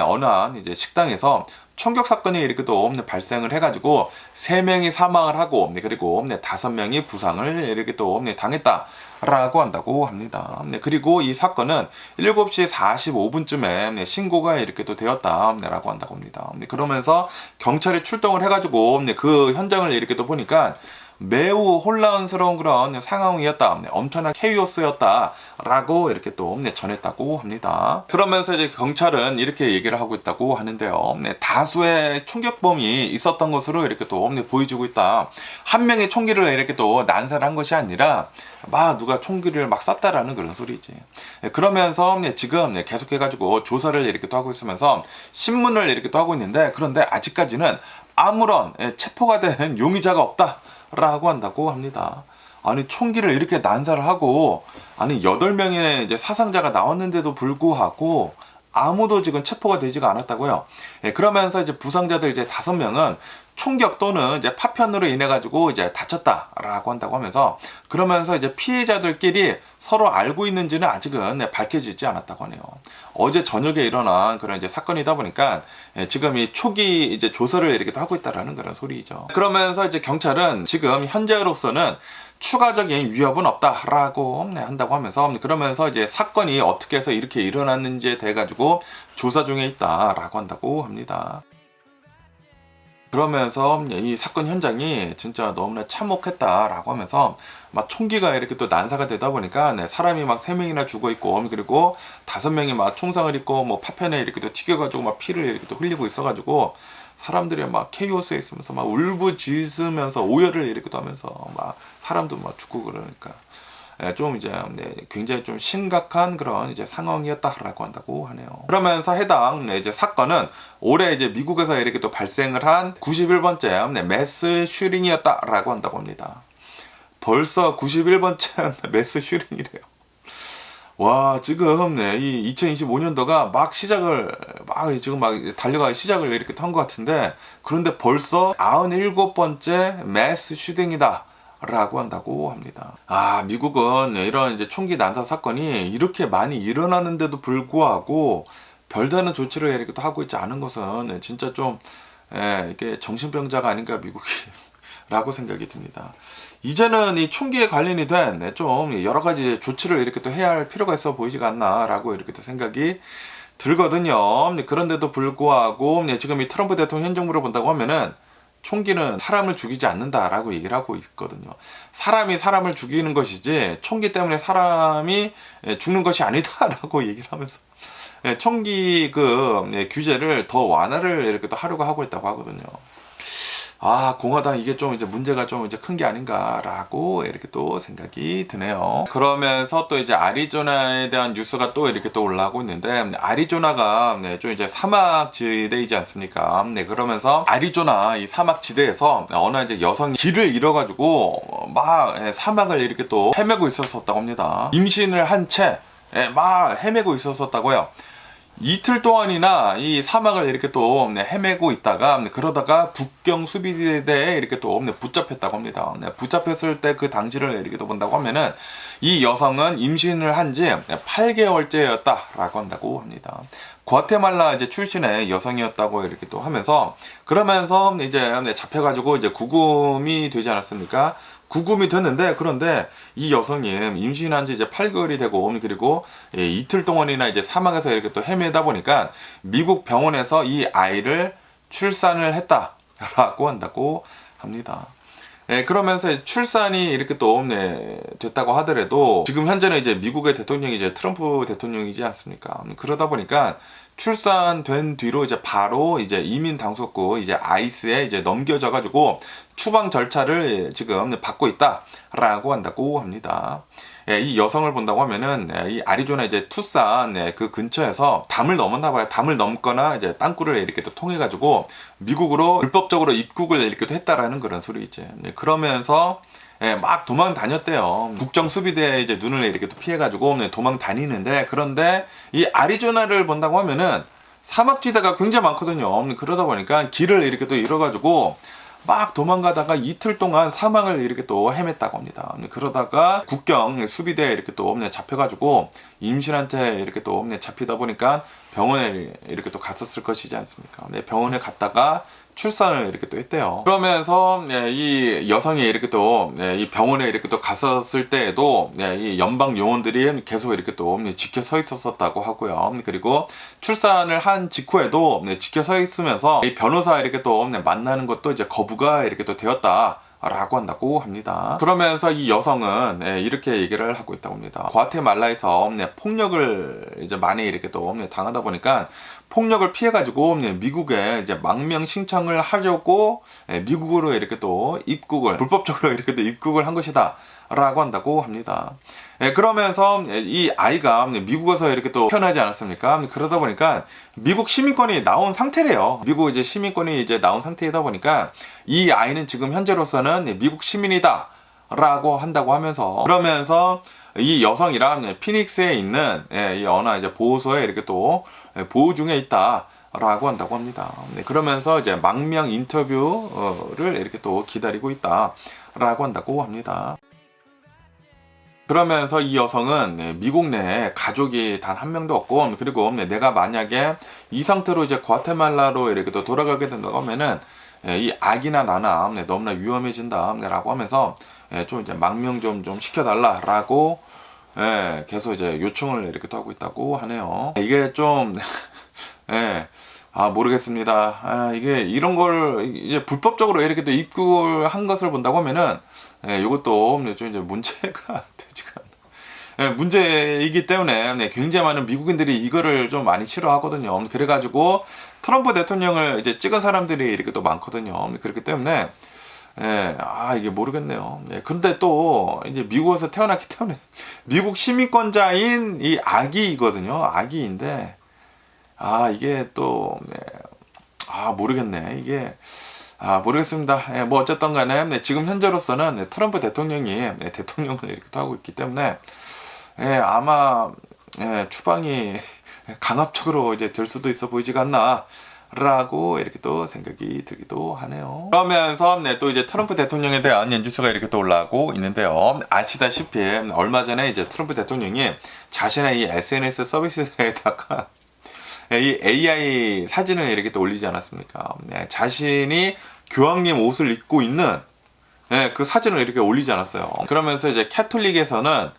어느 한 이제 식당에서 총격 사건이 이렇게 또 발생을 해가지고 3명이 사망을 하고 그리고 5명이 부상을 이렇게 또 당했다라고 한다고 합니다. 그리고 이 사건은 7시 45분쯤에 신고가 이렇게 또 되었다라고 한다고 합니다. 그러면서 경찰이 출동을 해가지고 그 현장을 이렇게 또 보니까 매우 혼란스러운 그런 상황이었다. 엄청난 케이오스였다. 라고 이렇게 또 전했다고 합니다. 그러면서 이제 경찰은 이렇게 얘기를 하고 있다고 하는데요. 다수의 총격범이 있었던 것으로 이렇게 또 보여지고 있다. 한 명의 총기를 이렇게 또 난사를 한 것이 아니라 막 누가 총기를 막 쐈다라는 그런 소리지. 그러면서 지금 계속해가지고 조사를 이렇게 또 하고 있으면서 신문을 이렇게 또 하고 있는데 그런데 아직까지는 아무런 체포가 된 용의자가 없다. 라고 한다고 합니다. 아니 총기를 이렇게 난사를 하고 아니 8명의 이제 사상자가 나왔는데도 불구하고 아무도 지금 체포가 되지가 않았다고요. 그러면서 이제 부상자들 이제 5명은 총격 또는 이제 파편으로 인해 가지고 이제 다쳤다라고 한다고 하면서 그러면서 이제 피해자들끼리 서로 알고 있는지는 아직은 밝혀지지 않았다고 하네요. 어제 저녁에 일어난 그런 이제 사건이다 보니까 지금 이 초기 이제 조사를 이렇게 또 하고 있다라는 그런 소리죠. 그러면서 이제 경찰은 지금 현재로서는 추가적인 위협은 없다라고 한다고 하면서 그러면서 이제 사건이 어떻게 해서 이렇게 일어났는지에 대해 가지고 조사 중에 있다라고 한다고 합니다. 그러면서 이 사건 현장이 진짜 너무나 참혹했다라고 하면서 막 총기가 이렇게 또 난사가 되다 보니까 사람이 막 3명이나 죽어 있고 그리고 5명이 막 총상을 입고 뭐 파편에 이렇게 또 튀겨가지고 막 피를 이렇게 또 흘리고 있어가지고 사람들이 막 케이오스에 있으면서 막 울부짖으면서 오열을 이렇게 또 하면서 막 사람도 막 죽고 그러니까 좀 이제 굉장히 좀 심각한 그런 이제 상황이었다라고 한다고 하네요. 그러면서 해당 이제 사건은 올해 이제 미국에서 이렇게 또 발생을 한 91번째 매스 슈링이었다라고 한다고 합니다. 벌써 91번째 매스 슈링이래요. 와 지금 이 2025년도가 막 시작을 지금 막 달려가 시작을 이렇게 한 것 같은데 그런데 벌써 97번째 매스 슈팅이다. 라고 한다고 합니다. 미국은 이런 이제 총기 난사 사건이 이렇게 많이 일어나는데도 불구하고 별다른 조치를 이렇게 또 하고 있지 않은 것은 진짜 좀 이게 정신병자가 아닌가 미국이 라고 생각이 듭니다. 이제는 이 총기에 관련이 된 좀 여러 가지 조치를 이렇게 또 해야 할 필요가 있어 보이지가 않나라고 이렇게 또 생각이 들거든요. 그런데도 불구하고 지금 이 트럼프 대통령 현 정부를 본다고 하면은 총기는 사람을 죽이지 않는다라고 얘기를 하고 있거든요. 사람이 사람을 죽이는 것이지 총기 때문에 사람이 죽는 것이 아니다라고 얘기를 하면서 총기 규제를 더 완화를 이렇게 또 하려고 하고 있다고 하거든요. 공화당 이게 좀 이제 문제가 좀 이제 큰 게 아닌가라고 이렇게 또 생각이 드네요. 그러면서 또 이제 아리조나에 대한 뉴스가 또 이렇게 또 올라오고 있는데, 아리조나가 좀 이제 사막지대이지 않습니까? 그러면서 아리조나 이 사막지대에서 어느 이제 여성이 길을 잃어가지고 막 사막을 이렇게 또 헤매고 있었다고 합니다. 임신을 한 채 막 헤매고 있었다고요. 이틀 동안이나 이 사막을 이렇게 또 헤매고 있다가, 그러다가 국경 수비대에 이렇게 또 붙잡혔다고 합니다. 붙잡혔을 때 그 당시를 이렇게 또 본다고 하면은 이 여성은 임신을 한 지 8개월째였다라고 한다고 합니다. 과테말라 이제 출신의 여성이었다고 이렇게 또 하면서, 그러면서 이제 잡혀가지고 이제 구금이 되지 않았습니까? 구금이 됐는데, 그런데 이 여성이 임신한 지 이제 8개월이 되고, 그리고 이틀 동안이나 이제 사막에서 이렇게 또 헤매다 보니까 미국 병원에서 이 아이를 출산을 했다라고 한다고 합니다. 그러면서 출산이 이렇게 또 됐다고 하더라도, 지금 현재는 이제 미국의 대통령이 이제 트럼프 대통령이지 않습니까? 그러다 보니까 출산된 뒤로 이제 바로 이제 이민 당국국 이제 아이스에 이제 넘겨져 가지고 추방 절차를 지금 받고 있다라고 한다고 합니다. 이 여성을 본다고 하면은 이 아리조나 이제 투싼 그 근처에서 담을 넘었나 봐요. 담을 넘거나 이제 땅굴을 이렇게 또 통해 가지고 미국으로 불법적으로 입국을 이렇게 했다라는 그런 소리이지. 그러면서 막 도망 다녔대요. 국정 수비대에 이제 눈을 이렇게 또 피해가지고 도망 다니는데, 그런데 이 아리조나를 본다고 하면은 사막지대가 굉장히 많거든요. 그러다 보니까 길을 이렇게 또 잃어가지고 막 도망가다가 이틀 동안 사막을 이렇게 또 헤맸다고 합니다. 그러다가 국경 수비대에 이렇게 또 잡혀가지고 임신한테 이렇게 또 잡히다 보니까 병원에 이렇게 또 갔었을 것이지 않습니까? 병원에 갔다가 출산을 이렇게 또 했대요. 그러면서 이 여성이 이렇게 또 이 병원에 이렇게 또 갔었을 때에도 이 연방 요원들이 계속 이렇게 또 지켜 서 있었다고 하고요. 그리고 출산을 한 직후에도 지켜 서 있으면서 이 변호사 이렇게 또 만나는 것도 이제 거부가 이렇게 또 되었다 라고 한다고 합니다. 그러면서 이 여성은 이렇게 얘기를 하고 있다고 합니다. 과테말라에서 폭력을 이제 많이 이렇게 또 당하다 보니까 폭력을 피해가지고 미국에 이제 망명 신청을 하려고 미국으로 이렇게 또 입국을 불법적으로 이렇게 또 입국을 한 것이다 라고 한다고 합니다. 그러면서 이 아이가 미국에서 이렇게 또 태어나지 않았습니까? 그러다 보니까 미국 시민권이 나온 상태래요. 미국 이제 시민권이 이제 나온 상태이다 보니까 이 아이는 지금 현재로서는 미국 시민이다 라고 한다고 하면서, 그러면서 이 여성이랑 피닉스에 있는 이 어느 이제 보호소에 이렇게 또 보호 중에 있다 라고 한다고 합니다. 그러면서 이제 망명 인터뷰를 이렇게 또 기다리고 있다 라고 한다고 합니다. 그러면서 이 여성은 미국 내에 가족이 단 한 명도 없고, 그리고 내가 만약에 이 상태로 이제 과테말라로 이렇게 또 돌아가게 된다고 하면은 이 아기나 나나 너무나 위험해진다 라고 하면서 좀 이제 망명 좀 시켜달라라고 계속 이제 요청을 이렇게 또 하고 있다고 하네요. 이게 좀 모르겠습니다. 이게 이런 걸 이제 불법적으로 이렇게 또 입국을 한 것을 본다고 하면은 이것도 좀 이제 문제가 되지가 않나. 문제이기 때문에 굉장히 많은 미국인들이 이거를 좀 많이 싫어하거든요. 그래가지고 트럼프 대통령을 이제 찍은 사람들이 이렇게 또 많거든요. 그렇기 때문에 이게 모르겠네요. 근데 또 이제 미국에서 태어났기 때문에 미국 시민권자인 이 아기이거든요. 아기인데 이게 또 모르겠네. 이게 모르겠습니다. 뭐 어쨌든 간에 지금 현재로서는 트럼프 대통령이 대통령을 이렇게 하고 있기 때문에 아마 추방이 강압적으로 이제 될 수도 있어 보이지가 않나 라고 이렇게 또 생각이 들기도 하네요. 그러면서 또 이제 트럼프 대통령에 대한 뉴스가 이렇게 또 올라오고 있는데요. 아시다시피 얼마 전에 이제 트럼프 대통령이 자신의 이 SNS 서비스에다가 이 AI 사진을 이렇게 또 올리지 않았습니까? 자신이 교황님 옷을 입고 있는 그 사진을 이렇게 올리지 않았어요. 그러면서 이제 캐톨릭에서는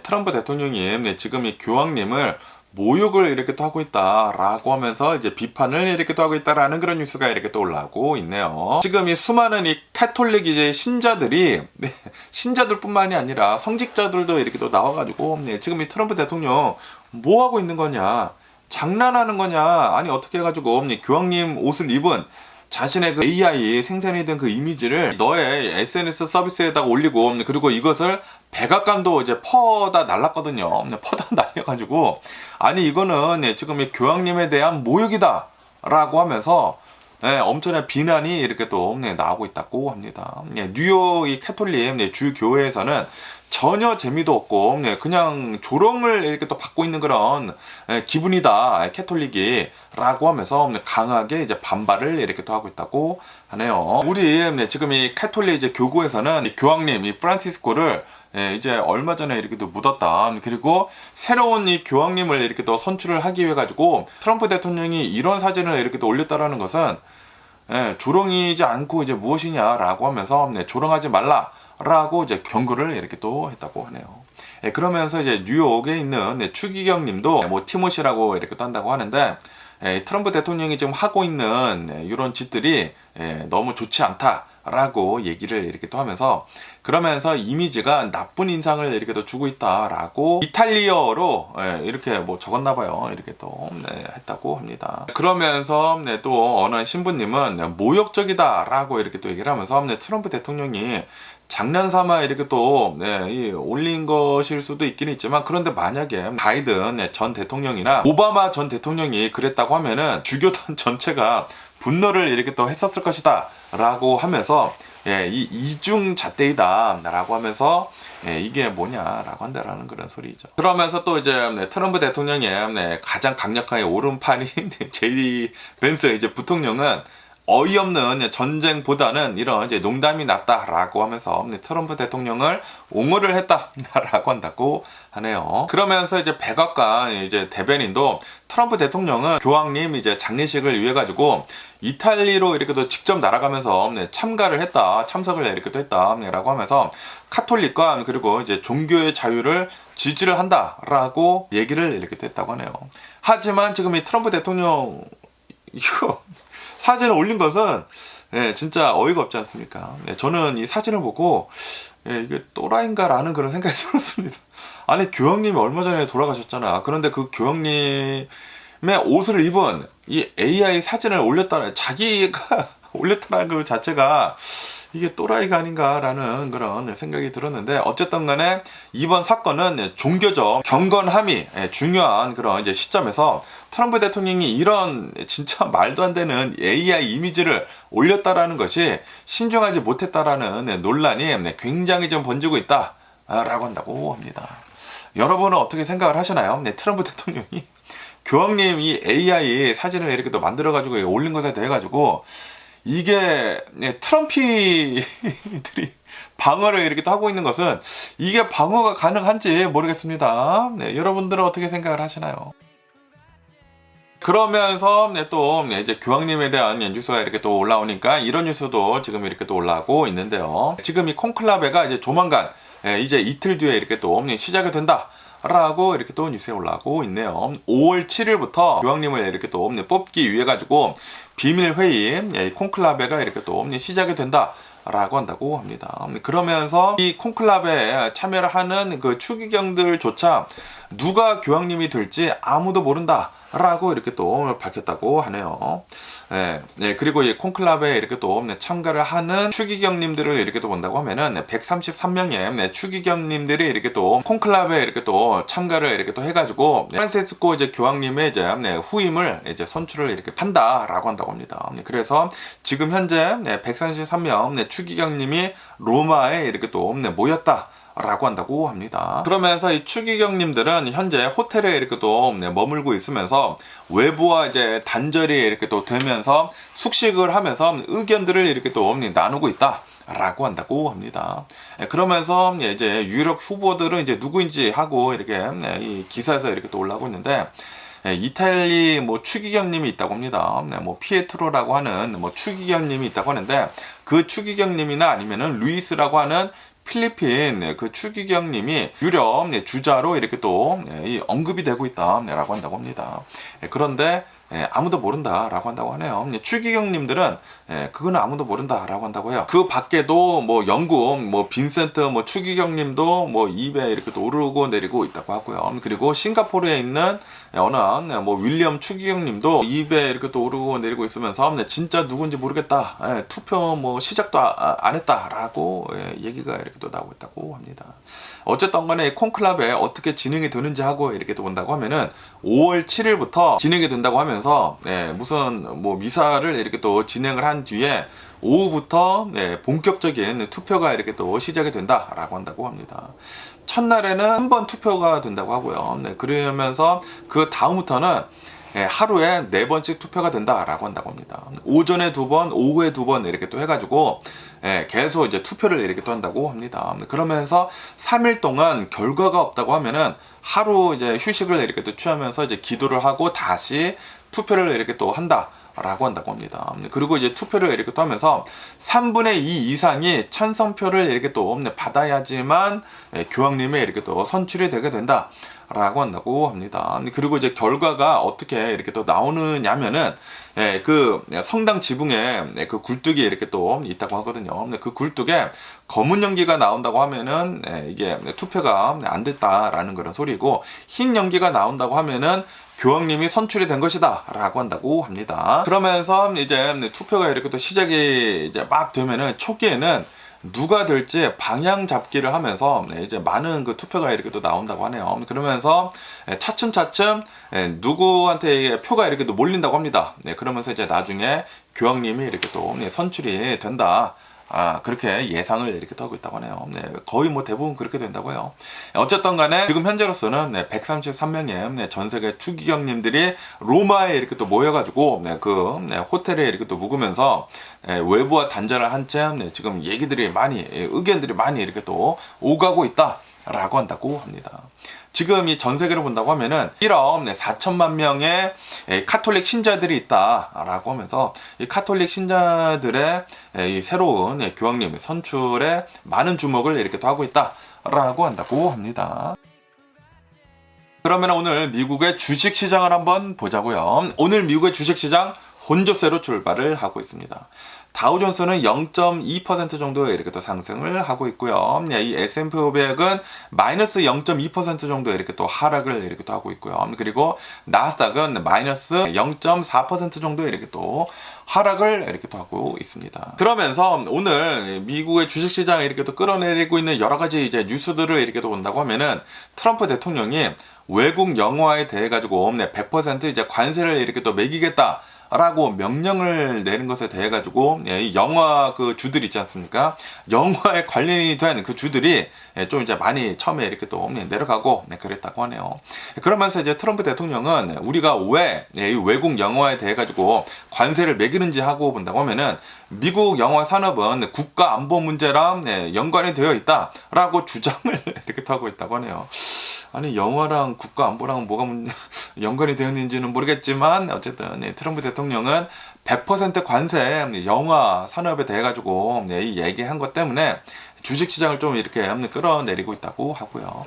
트럼프 대통령이 지금 이 교황님을 모욕을 이렇게 또 하고 있다라고 하면서 이제 비판을 이렇게 또 하고 있다라는 그런 뉴스가 이렇게 또 올라오고 있네요. 지금 이 수많은 이 캐톨릭 이제 신자들이 신자들뿐만이 아니라 성직자들도 이렇게 또 나와가지고 지금 이 트럼프 대통령 뭐 하고 있는 거냐, 장난하는 거냐, 아니 어떻게 해가지고 교황님 옷을 입은 자신의 그 AI 생산이 된 그 이미지를 너의 SNS 서비스에다가 올리고, 그리고 이것을 백악관도 이제 퍼다 날랐거든요. 퍼다 날려가지고, 아니 이거는 지금 이 교황님에 대한 모욕이다 라고 하면서 엄청난 비난이 이렇게 또 나오고 있다고 합니다. 뉴욕 이 캐톨릭 주교회에서는 전혀 재미도 없고 그냥 조롱을 이렇게 또 받고 있는 그런 기분이다 캐톨릭이 라고 하면서 강하게 이제 반발을 이렇게 또 하고 있다고 하네요. 우리 지금 이 캐톨릭 이제 교구에서는 이 교황님 이 프란시스코를 이제 얼마 전에 이렇게 또 묻었다. 그리고 새로운 이 교황님을 이렇게 또 선출을 하기 위해 가지고 트럼프 대통령이 이런 사진을 이렇게 또 올렸다라는 것은 조롱이지 않고 이제 무엇이냐라고 하면서 조롱하지 말라라고 이제 경고를 이렇게 또 했다고 하네요. 그러면서 이제 뉴욕에 있는 추기경님도 뭐 티모시라고 이렇게 또 한다고 하는데 트럼프 대통령이 지금 하고 있는 이런 짓들이 너무 좋지 않다라고 얘기를 이렇게 또 하면서 그러면서 이미지가 나쁜 인상을 이렇게 또 주고 있다라고 이탈리어로 이렇게 뭐 적었나봐요. 이렇게 또 했다고 합니다. 그러면서 또 어느 신부님은 모욕적이다라고 이렇게 또 얘기를 하면서 트럼프 대통령이 장난삼아 이렇게 또 올린 것일 수도 있긴 있지만 그런데 만약에 바이든 전 대통령이나 오바마 전 대통령이 그랬다고 하면은 주교단 전체가 분노를 이렇게 또 했었을 것이다 라고 하면서 이 이중잣대이다 라고 하면서 이게 뭐냐라고 한다라는 그런 소리죠. 그러면서 또 이제 트럼프 대통령의 가장 강력한 오른팔인 제디 벤스 이제 부통령은 어이없는 전쟁보다는 이런 이제 농담이 낫다라고 하면서 트럼프 대통령을 옹호를 했다라고 한다고 하네요. 그러면서 이제 백악관 이제 대변인도 트럼프 대통령은 교황님 이제 장례식을 위해 가지고 이탈리로 이렇게 또 직접 날아가면서 참가를 했다, 참석을 이렇게 또 했다라고 하면서 카톨릭과 그리고 이제 종교의 자유를 지지를 한다라고 얘기를 이렇게 또 했다고 하네요. 하지만 지금 이 트럼프 대통령 이거 사진을 올린 것은 진짜 어이가 없지 않습니까? 저는 이 사진을 보고 이게 또라이인가 라는 그런 생각이 들었습니다. 아니 교황님이 얼마 전에 돌아가셨잖아. 그런데 그 교황님의 옷을 입은 이 AI 사진을 올렸다는 자기가 올렸다는 그 자체가 이게 또라이가 아닌가라는 그런 생각이 들었는데 어쨌든 간에 이번 사건은 종교적 경건함이 중요한 그런 이제 시점에서 트럼프 대통령이 이런 진짜 말도 안 되는 AI 이미지를 올렸다라는 것이 신중하지 못했다라는 논란이 굉장히 좀 번지고 있다라고 한다고 합니다. 여러분은 어떻게 생각을 하시나요? 트럼프 대통령이 교황님 이 AI 사진을 이렇게 또 만들어가지고 올린 것에 대해 가지고 이게 트럼피들이 방어를 이렇게 또 하고 있는 것은 이게 방어가 가능한지 모르겠습니다. 여러분들은 어떻게 생각을 하시나요? 그러면서 또 이제 교황님에 대한 뉴스가 이렇게 또 올라오니까 이런 뉴스도 지금 이렇게 또 올라오고 있는데요. 지금 이 콘클라베가 이제 조만간 이제 이틀 뒤에 이렇게 또 시작이 된다. 라고 이렇게 또 뉴스에 올라오고 있네요. 5월 7일부터 교황님을 이렇게 또 뽑기 위해 가지고 비밀 회의 콘클라베가 이렇게 또 시작이 된다. 라고 한다고 합니다. 그러면서 이 콘클라베에 참여를 하는 그 추기경들조차 누가 교황님이 될지 아무도 모른다. 라고 이렇게 또 밝혔다고 하네요. 그리고 이 콘클라베에 이렇게 또 참가를 하는 추기경님들을 이렇게 또 본다고 하면은 133명의 추기경님들이 이렇게 또 콘클라베에 이렇게 또 참가를 이렇게 또 해가지고 프란시스코 이제 교황님의 이제 후임을 이제 선출을 이렇게 한다라고 한다고 합니다. 그래서 지금 현재 133명 추기경님이 로마에 이렇게 또 모였다. 라고 한다고 합니다. 그러면서 이 추기경님들은 현재 호텔에 이렇게 또 머물고 있으면서 외부와 이제 단절이 이렇게 또 되면서 숙식을 하면서 의견들을 이렇게 또 나누고 있다. 라고 한다고 합니다. 그러면서 이제 유력 후보들은 이제 누구인지 하고 이렇게 이 기사에서 이렇게 또 올라오고 있는데 이탈리 뭐 추기경님이 있다고 합니다. 뭐 피에트로라고 하는 뭐 추기경님이 있다고 하는데 그 추기경님이나 아니면은 루이스라고 하는 필리핀 그 추기경님이 유력 주자로 이렇게 또 언급이 되고 있다라고 한다고 합니다. 그런데 아무도 모른다라고 한다고 하네요. 추기경님들은 그거는 아무도 모른다라고 한다고 해요. 그 밖에도 뭐 영국, 뭐 빈센트, 뭐 추기경님도 뭐 입에 이렇게 또 오르고 내리고 있다고 하고요. 그리고 싱가포르에 있는 어느 뭐 윌리엄 추기경님도 입에 이렇게 또 오르고 내리고 있으면서 진짜 누군지 모르겠다. 투표 뭐 시작도 안 했다라고 얘기가 이렇게 또 나오고 있다고 합니다. 어쨌든 간에 콘클라베 어떻게 진행이 되는지 하고 이렇게 또 본다고 하면은 5월 7일부터 진행이 된다고 하면서 무슨 뭐 미사를 이렇게 또 진행을 한 뒤에 오후부터 본격적인 투표가 이렇게 또 시작이 된다라고 한다고 합니다. 첫날에는 한 번 투표가 된다고 하고요. 그러면서 그 다음부터는 하루에 4번씩 투표가 된다라고 한다고 합니다. 오전에 2번, 오후에 2번 이렇게 또 해가지고 계속 이제 투표를 이렇게 또 한다고 합니다. 그러면서 3일 동안 결과가 없다고 하면은 하루 이제 휴식을 이렇게 또 취하면서 이제 기도를 하고 다시 투표를 이렇게 또 한다라고 한다고 합니다. 그리고 이제 투표를 이렇게 또 하면서 3분의 2 이상이 찬성표를 이렇게 또 받아야지만 교황님이 이렇게 또 선출이 되게 된다. 라고 한다고 합니다. 그리고 이제 결과가 어떻게 이렇게 또 나오느냐면은 그 성당 지붕에 그 굴뚝이 이렇게 또 있다고 하거든요. 그 굴뚝에 검은 연기가 나온다고 하면은 이게 투표가 안 됐다라는 그런 소리고, 흰 연기가 나온다고 하면은 교황님이 선출이 된 것이다 라고 한다고 합니다. 그러면서 이제 투표가 이렇게 또 시작이 이제 막 되면은 초기에는 누가 될지 방향 잡기를 하면서 이제 많은 그 투표가 이렇게 또 나온다고 하네요. 그러면서 차츰차츰 누구한테 표가 이렇게 또 몰린다고 합니다. 그러면서 이제 나중에 교황님이 이렇게 또 선출이 된다. 그렇게 예상을 이렇게 또 하고 있다고 하네요. 거의 뭐 대부분 그렇게 된다고요. 어쨌든 간에 지금 현재로서는 133명의 전 세계 추기경님들이 로마에 이렇게 또 모여가지고 그 호텔에 이렇게 또 묵으면서 외부와 단절을 한 채 지금 얘기들이 많이, 의견들이 많이 이렇게 또 오가고 있다라고 한다고 합니다. 지금 이 전 세계를 본다고 하면은 1억 4천만 명의 카톨릭 신자들이 있다라고 하면서 이 카톨릭 신자들의 이 새로운 교황님 선출에 많은 주목을 이렇게 또 하고 있다라고 한다고 합니다. 그러면 오늘 미국의 주식 시장을 한번 보자고요. 오늘 미국의 주식 시장 혼조세로 출발을 하고 있습니다. 다우존스는 0.2% 정도 이렇게 또 상승을 하고 있고요. 이 S&P 500은 마이너스 0.2% 정도 이렇게 또 하락을 이렇게 또 하고 있고요. 그리고 나스닥은 마이너스 0.4% 정도 이렇게 또 하락을 이렇게 또 하고 있습니다. 그러면서 오늘 미국의 주식시장을 이렇게 또 끌어내리고 있는 여러 가지 이제 뉴스들을 이렇게 또 본다고 하면은 트럼프 대통령이 외국 영화에 대해 가지고 100% 이제 관세를 이렇게 또 매기겠다. 라고 명령을 내는 것에 대해 가지고 이 영화 그 주들 있지 않습니까? 영화에 관련이 된 그 주들이 좀 이제 많이 처음에 이렇게 또 내려가고 그랬다고 하네요. 그러면서 이제 트럼프 대통령은 우리가 왜 이 외국 영화에 대해 가지고 관세를 매기는지 하고 본다고 하면은 미국 영화 산업은 국가 안보 문제랑 연관이 되어 있다라고 주장을 이렇게 하고 있다고 하네요. 아니 영화랑 국가 안보랑 뭐가 연관이 되어 있는지는 모르겠지만 어쨌든 트럼프 대통령은 100% 관세 영화 산업에 대해 가지고 이 얘기한 것 때문에 주식시장을 좀 이렇게 끌어내리고 있다고 하고요.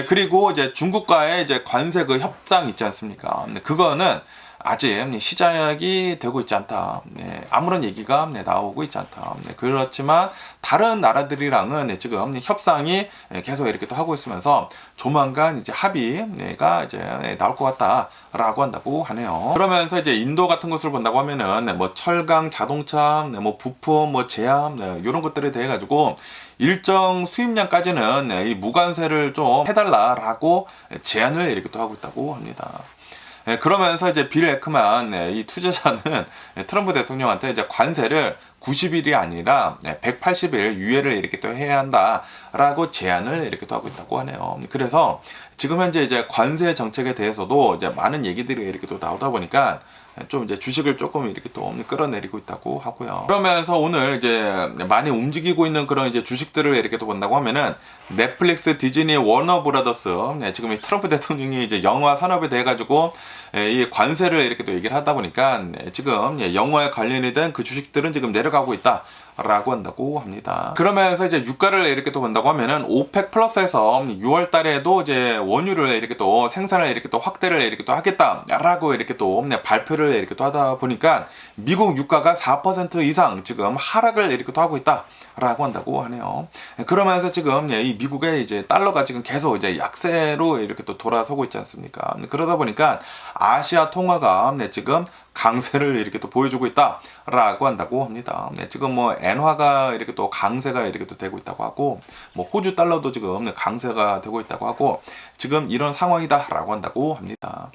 그리고 이제 중국과의 이제 관세 그 협상 있지 않습니까? 그거는 아직 시작이 되고 있지 않다. 아무런 얘기가 나오고 있지 않다. 그렇지만 다른 나라들이랑은 지금 협상이 계속 이렇게 또 하고 있으면서 조만간 이제 합의가 이제 나올 것 같다라고 한다고 하네요. 그러면서 이제 인도 같은 것을 본다고 하면은 뭐 철강, 자동차, 뭐 부품, 뭐 제약 이런 것들에 대해 가지고 일정 수입량까지는 이 무관세를 좀 해달라라고 제안을 이렇게 또 하고 있다고 합니다. 그러면서 이제 빌 에크만 이 투자자는 트럼프 대통령한테 이제 관세를 90일이 아니라 180일 유예를 이렇게 또 해야 한다라고 제안을 이렇게 또 하고 있다고 하네요. 그래서 지금 현재 이제 관세 정책에 대해서도 이제 많은 얘기들이 이렇게 또 나오다 보니까 좀 이제 주식을 조금 이렇게 또 끌어내리고 있다고 하고요. 그러면서 오늘 이제 많이 움직이고 있는 그런 이제 주식들을 이렇게 또 본다고 하면은 넷플릭스, 디즈니, 워너 브라더스 지금 이 트럼프 대통령이 이제 영화 산업에 대해 가지고 이 관세를 이렇게 또 얘기를 하다 보니까 지금 영화에 관련이 된 그 주식들은 지금 내려가고 있다. 라고 한다고 합니다. 그러면서 이제 유가를 이렇게 또 본다고 하면은 오펙 플러스에서 6월 달에도 이제 원유를 이렇게 또 생산을 이렇게 또 확대를 이렇게 또 하겠다라고 이렇게 또 발표를 이렇게 또 하다 보니까 미국 유가가 4% 이상 지금 하락을 이렇게 또 하고 있다. 라고 한다고 하네요. 그러면서 지금 이 미국의 이제 달러가 지금 계속 이제 약세로 이렇게 또 돌아서고 있지 않습니까? 그러다 보니까 아시아 통화가 지금 강세를 이렇게 또 보여주고 있다라고 한다고 합니다. 지금 뭐 엔화가 이렇게 또 강세가 이렇게 또 되고 있다고 하고, 뭐 호주 달러도 지금 강세가 되고 있다고 하고, 지금 이런 상황이다라고 한다고 합니다.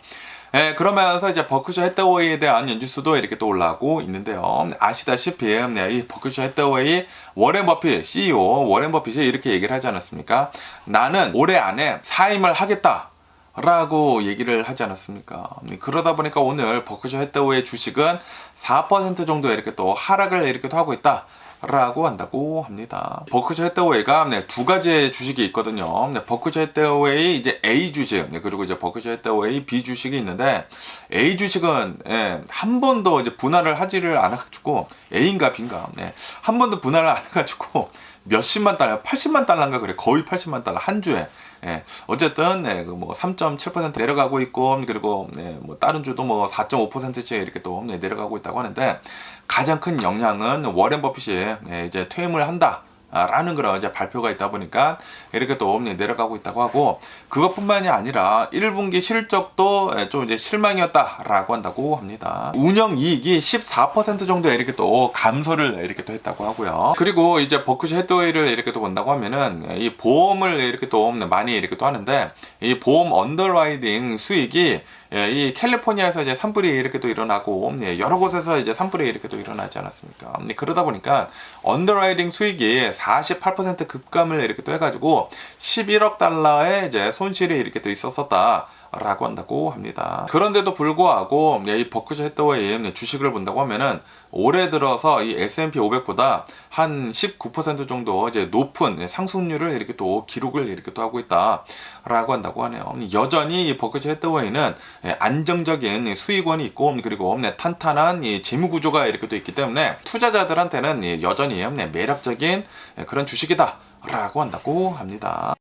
그러면서 이제 버크셔 해서웨이에 대한 연주수도 이렇게 또 올라오고 있는데요. 아시다시피 이 버크셔 해서웨이 워렌 버핏 CEO 워렌 버핏이 이렇게 얘기를 하지 않았습니까? 나는 올해 안에 사임을 하겠다. 라고 얘기를 하지 않았습니까? 그러다 보니까 오늘 버크셔 해서웨이 주식은 4% 정도 이렇게 또 하락을 이렇게 또 하고 있다. 라고 한다고 합니다. 버크셔 해서웨이가 두 가지의 주식이 있거든요. 버크셔 해서웨이 이제 A 주식, 그리고 이제 버크셔 해서웨이 B 주식이 있는데, A 주식은 한 번도 이제 분할을 하지를 않아가지고, A인가 B인가, 한 번도 분할을 안 해가지고 몇십만 달러, 80만 달러인가 그래, 거의 80만 달러 한 주에. 어쨌든 뭐 3.7% 내려가고 있고, 그리고 뭐 다른 주도 뭐 4.5%씩 이렇게 또 내려가고 있다고 하는데, 가장 큰 영향은 워렌 버핏이 이제 퇴임을 한다. 라는 그런 이제 발표가 있다 보니까 이렇게 또 내려가고 있다고 하고, 그것뿐만이 아니라 1분기 실적도 좀 이제 실망이었다라고 한다고 합니다. 운영 이익이 14% 정도 이렇게 또 감소를 이렇게 또 했다고 하고요. 그리고 이제 버크셔 해서웨이를 이렇게 또 본다고 하면은 이 보험을 이렇게 또 많이 이렇게 또 하는데, 이 보험 언더라이딩 수익이 이 캘리포니아에서 이제 산불이 이렇게 또 일어나고 여러 곳에서 이제 산불이 이렇게 또 일어나지 않았습니까? 그러다 보니까 언더라이딩 수익이 48% 급감을 이렇게 또 해가지고 11억 달러의 이제 손실이 이렇게 또 있었었다. 라고 한다고 합니다. 그런데도 불구하고 이 버크셔 해서웨이 주식을 본다고 하면은 올해 들어서 이 S&P 500보다 한 19% 정도 이제 높은 상승률을 이렇게 또 기록을 이렇게 또 하고 있다라고 한다고 하네요. 여전히 이 버크셔 해서웨이는 안정적인 수익원이 있고, 그리고 탄탄한 이 재무 구조가 이렇게 또 있기 때문에 투자자들한테는 여전히 매력적인 그런 주식이다라고 한다고 합니다.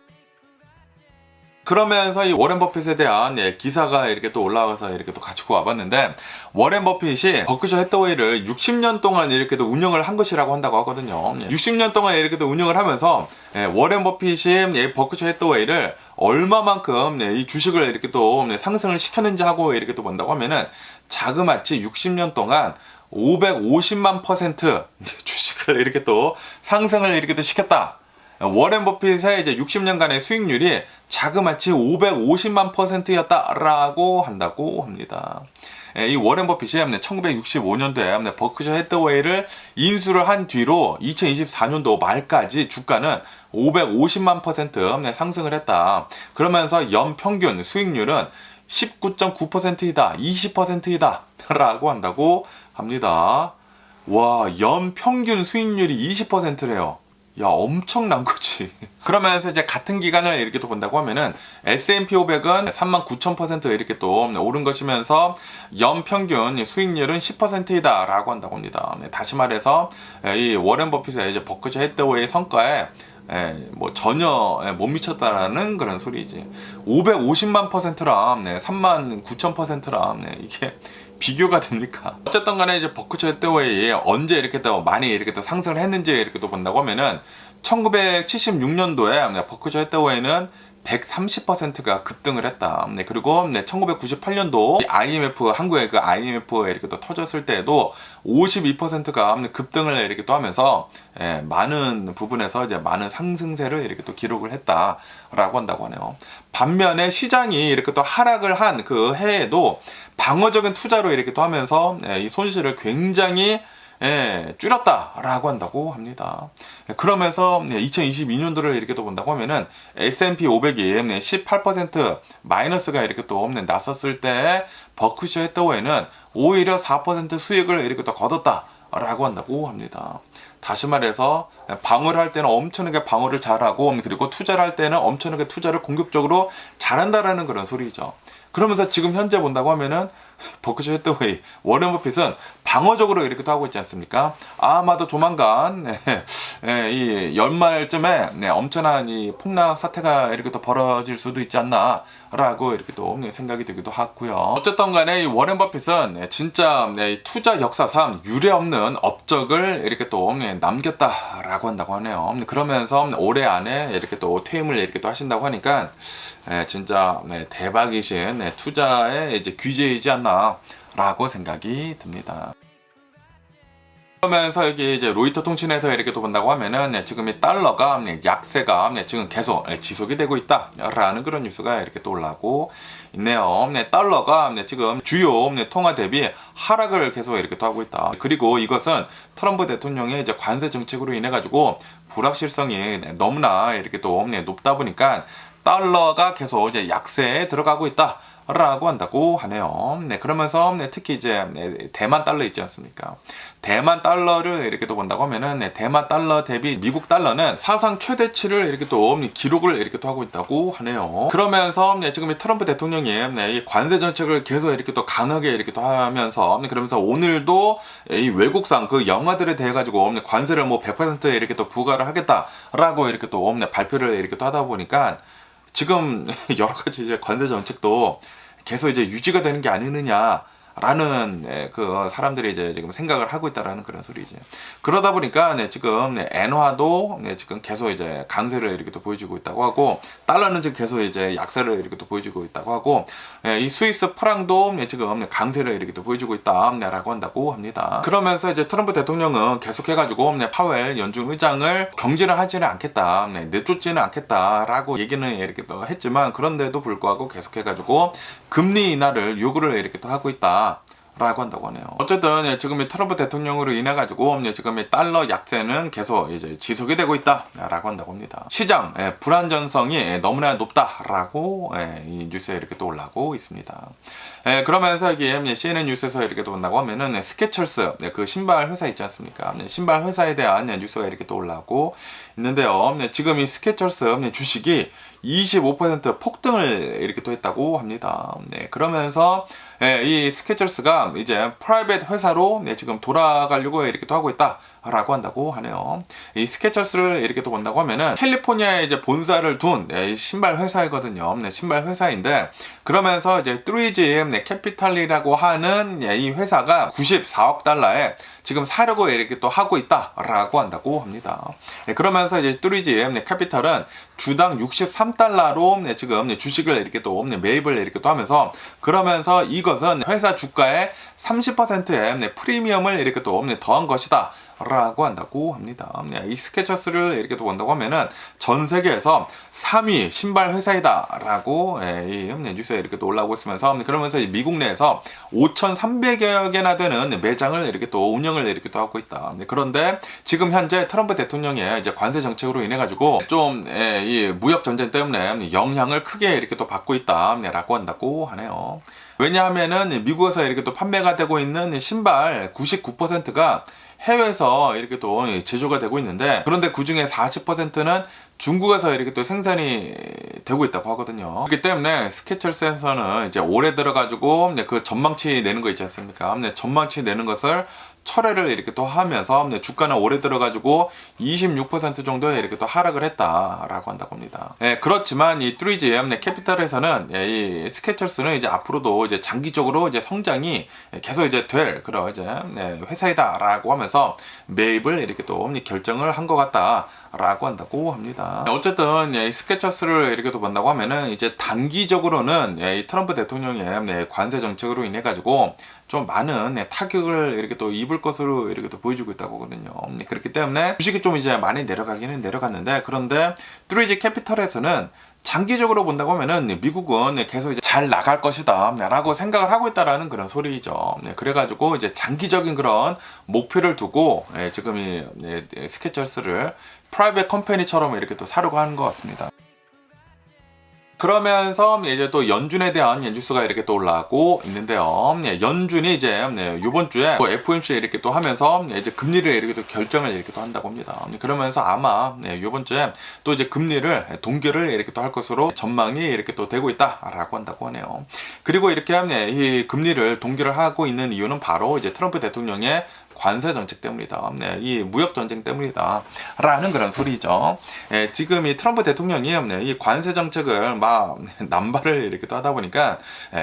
그러면서 이 워렌 버핏에 대한 기사가 이렇게 또 올라와서 이렇게 또 가지고 와봤는데, 워렌 버핏이 버크셔 해서웨이를 60년 동안 이렇게 또 운영을 한 것이라고 한다고 하거든요. 60년 동안 이렇게 또 운영을 하면서 워렌 버핏이 버크셔 해서웨이를 얼마만큼 이 주식을 이렇게 또 상승을 시켰는지 하고 이렇게 또 본다고 하면은 자그마치 60년 동안 550만% 주식을 이렇게 또 상승을 이렇게 또 시켰다. 워렌 버핏의 이제 60년간의 수익률이 자그마치 550만%였다라고 한다고 합니다. 이 워렌 버핏이 1965년도에 버크셔 해서웨이를 인수를 한 뒤로 2024년도 말까지 주가는 550만% 상승을 했다. 그러면서 연평균 수익률은 19.9%이다, 20%이다 라고 한다고 합니다. 와, 연평균 수익률이 20%래요. 야, 엄청난 거지. 그러면서 이제 같은 기간을 이렇게 또 본다고 하면은 S&P 500은 39,000% 이렇게 또 오른 것이면서 연평균 수익률은 10%이다 라고 한다고 합니다. 다시 말해서 이 워렌 버핏의 이제 버크셔 해서웨이 성과에 뭐 전혀 못 미쳤다라는 그런 소리지. 550만 %랑 39,000%랑 이게 비교가 됩니까? 어쨌든 간에 이제 버크셔 해서웨이 언제 이렇게 또 많이 이렇게 또 상승을 했는지 이렇게 또 본다고 하면은 1976년도에 버크셔 해서웨이는 130%가 급등을 했다. 그리고 1998년도 IMF, 한국의 그 IMF 이렇게 또 터졌을 때에도 52%가 급등을 이렇게 또 하면서 많은 부분에서 이제 많은 상승세를 이렇게 또 기록을 했다라고 한다고 하네요. 반면에 시장이 이렇게 또 하락을 한 그 해에도 방어적인 투자로 이렇게 또 하면서 이 손실을 굉장히 줄였다라고 한다고 합니다. 그러면서 2022년도를 이렇게 또 본다고 하면은 S&P 500이 18% 마이너스가 이렇게 또 났었을 때 버크셔 해서웨이는 오히려 4% 수익을 이렇게 또 거뒀다라고 한다고 합니다. 다시 말해서 방어를 할 때는 엄청나게 방어를 잘하고, 그리고 투자를 할 때는 엄청나게 투자를 공격적으로 잘한다라는 그런 소리죠. 그러면서 지금 현재 본다고 하면은 버크셔 해서웨이 워렌 버핏은 방어적으로 이렇게 또 하고 있지 않습니까? 아마도 조만간 이 연말쯤에 엄청난 이 폭락 사태가 이렇게 또 벌어질 수도 있지 않나라고 이렇게 또 생각이 들기도 하고요. 어쨌든 간에 이 워렌 버핏은 진짜 투자 역사상 유례없는 업적을 이렇게 또 남겼다라고 한다고 하네요. 그러면서 올해 안에 이렇게 또 퇴임을 이렇게 또 하신다고 하니까 진짜 대박이신 투자의 이제 귀재이지 않나라고 생각이 듭니다. 그러면서 여기 이제 로이터 통신에서 이렇게 또 본다고 하면은 지금 이 달러가 약세가 지금 계속 지속이 되고 있다라는 그런 뉴스가 이렇게 또 올라오고 있네요. 달러가 지금 주요 통화 대비 하락을 계속 이렇게 또 하고 있다. 그리고 이것은 트럼프 대통령의 이제 관세 정책으로 인해 가지고 불확실성이 너무나 이렇게 또 높다 보니까 달러가 계속 이제 약세에 들어가고 있다. 라고 한다고 하네요. 그러면서 특히 이제 대만 달러 있지 않습니까? 대만 달러를 이렇게 또 본다고 하면은 대만 달러 대비 미국 달러는 사상 최대치를 이렇게 또 기록을 이렇게 또 하고 있다고 하네요. 그러면서 지금 이 트럼프 대통령이 이 관세 정책을 계속 이렇게 또 강하게 이렇게 또 하면서 그러면서 오늘도 이 외국산 그 영화들에 대해 가지고 관세를 뭐 100% 이렇게 또 부과를 하겠다라고 이렇게 또 발표를 이렇게 또 하다 보니까 지금 여러 가지 이제 관세 정책도 계속 이제 유지가 되는 게 아니느냐라는 그 사람들이 이제 지금 생각을 하고 있다라는 그런 소리지. 그러다 보니까 지금 엔화도 지금 계속 이제 강세를 이렇게 또 보여주고 있다고 하고, 달러는 지금 계속 이제 약세를 이렇게 또 보여주고 있다고 하고, 이 스위스 프랑도 지금 강세를 이렇게 또 보여주고 있다라고 한다고 합니다. 그러면서 이제 트럼프 대통령은 계속해가지고 파웰 연준 의장을 경질을 하지는 않겠다, 내쫓지는 않겠다라고 얘기는 이렇게 또 했지만, 그런데도 불구하고 계속해가지고 금리 인하를 요구를 이렇게 또 하고 있다. 라고 한다고 하네요. 어쨌든 지금 이 트럼프 대통령으로 인해 가지고 지금 이 달러 약세는 계속 이제 지속이 되고 있다라고 한다고 합니다. 시장 불안전성이 너무나 높다라고 이 뉴스에 이렇게 또 올라오고 있습니다. 그러면서 여기 CNN 뉴스에서 이렇게 또 온다고 하면은 스케쳐스 그 신발 회사 있지 않습니까? 신발 회사에 대한 뉴스가 이렇게 또 올라오고 있는데요. 지금 이 스케쳐스 주식이 25% 폭등을 이렇게 또 했다고 합니다. 그러면서 이 스케쳐스가 이제 프라이빗 회사로 지금 돌아가려고 이렇게 또 하고 있다라고 한다고 하네요. 이 스케쳐스를 이렇게 또 본다고 하면은 캘리포니아에 이제 본사를 둔 신발 회사이거든요. 신발 회사인데, 그러면서 이제 3G 캐피탈이라고 하는 이 회사가 94억 달러에 지금 사려고 이렇게 또 하고 있다라고 한다고 합니다. 그러면서 이제 3G 캐피탈은 주당 63달러로 지금 주식을 이렇게 또 매입을 이렇게 또 하면서, 그러면서 이것은 회사 주가의 30%의 프리미엄을 이렇게 또 더한 것이다 라고 한다고 합니다. 이 스케쳐스를 이렇게 또 본다고 하면은 전 세계에서 3위 신발 회사이다 라고 이 뉴스에 이렇게 또 올라오고 있으면서, 그러면서 미국 내에서 5,300여 개나 되는 매장을 이렇게 또 운영을 이렇게 또 하고 있다. 그런데 지금 현재 트럼프 대통령의 이제 관세 정책으로 인해 가지고 좀 이 무역 전쟁 때문에 영향을 크게 이렇게 또 받고 있다라고 한다고 하네요. 왜냐하면은 미국에서 이렇게 또 판매가 되고 있는 신발 99%가 해외에서 이렇게 또 제조가 되고 있는데, 그런데 그 중에 40%는 중국에서 이렇게 또 생산이 되고 있다고 하거든요. 그렇기 때문에 스케쳐스에서는 이제 올해 들어가지고 그 전망치 내는 거 있지 않습니까? 전망치 내는 것을 철회를 이렇게 또 하면서 주가는 올해 들어가지고 26% 정도에 이렇게 또 하락을 했다라고 한다고 합니다. 그렇지만 이 3G 캐피탈에서는 이 스케쳐스는 이제 앞으로도 이제 장기적으로 이제 성장이 계속 이제 될 그런 이제 회사이다라고 하면서 매입을 이렇게 또 결정을 한 것 같다라고 한다고 합니다. 어쨌든 이 스케쳐스를 이렇게 또 본다고 하면은 이제 단기적으로는 이 트럼프 대통령의 관세 정책으로 인해 가지고 좀 많은 타격을 이렇게 또 입을 것으로 이렇게 또 보여주고 있다고 하거든요. 그렇기 때문에 주식이 좀 이제 많이 내려가기는 내려갔는데, 그런데 3G 캐피탈에서는 장기적으로 본다고 하면은 미국은 계속 이제 잘 나갈 것이다 라고 생각을 하고 있다라는 그런 소리죠. 그래가지고 이제 장기적인 그런 목표를 두고 지금 이 스케쳐스를 프라이빗 컴퍼니처럼 이렇게 또 사려고 하는 것 같습니다. 그러면서 이제 또 연준에 대한 뉴스가 이렇게 또 올라오고 있는데요. 연준이 이제 이번 주에 또 FOMC 이렇게 또 하면서 이제 금리를 이렇게 또 결정을 이렇게 또 한다고 합니다. 그러면서 아마 이번 주에 또 이제 금리를 동결을 이렇게 또 할 것으로 전망이 이렇게 또 되고 있다라고 한다고 하네요. 그리고 이렇게 이 금리를 동결을 하고 있는 이유는 바로 이제 트럼프 대통령의 관세 정책 때문이다. 이 무역 전쟁 때문이다. 라는 그런 소리죠. 지금 이 트럼프 대통령이 이 관세 정책을 막 남발을 이렇게 또 하다 보니까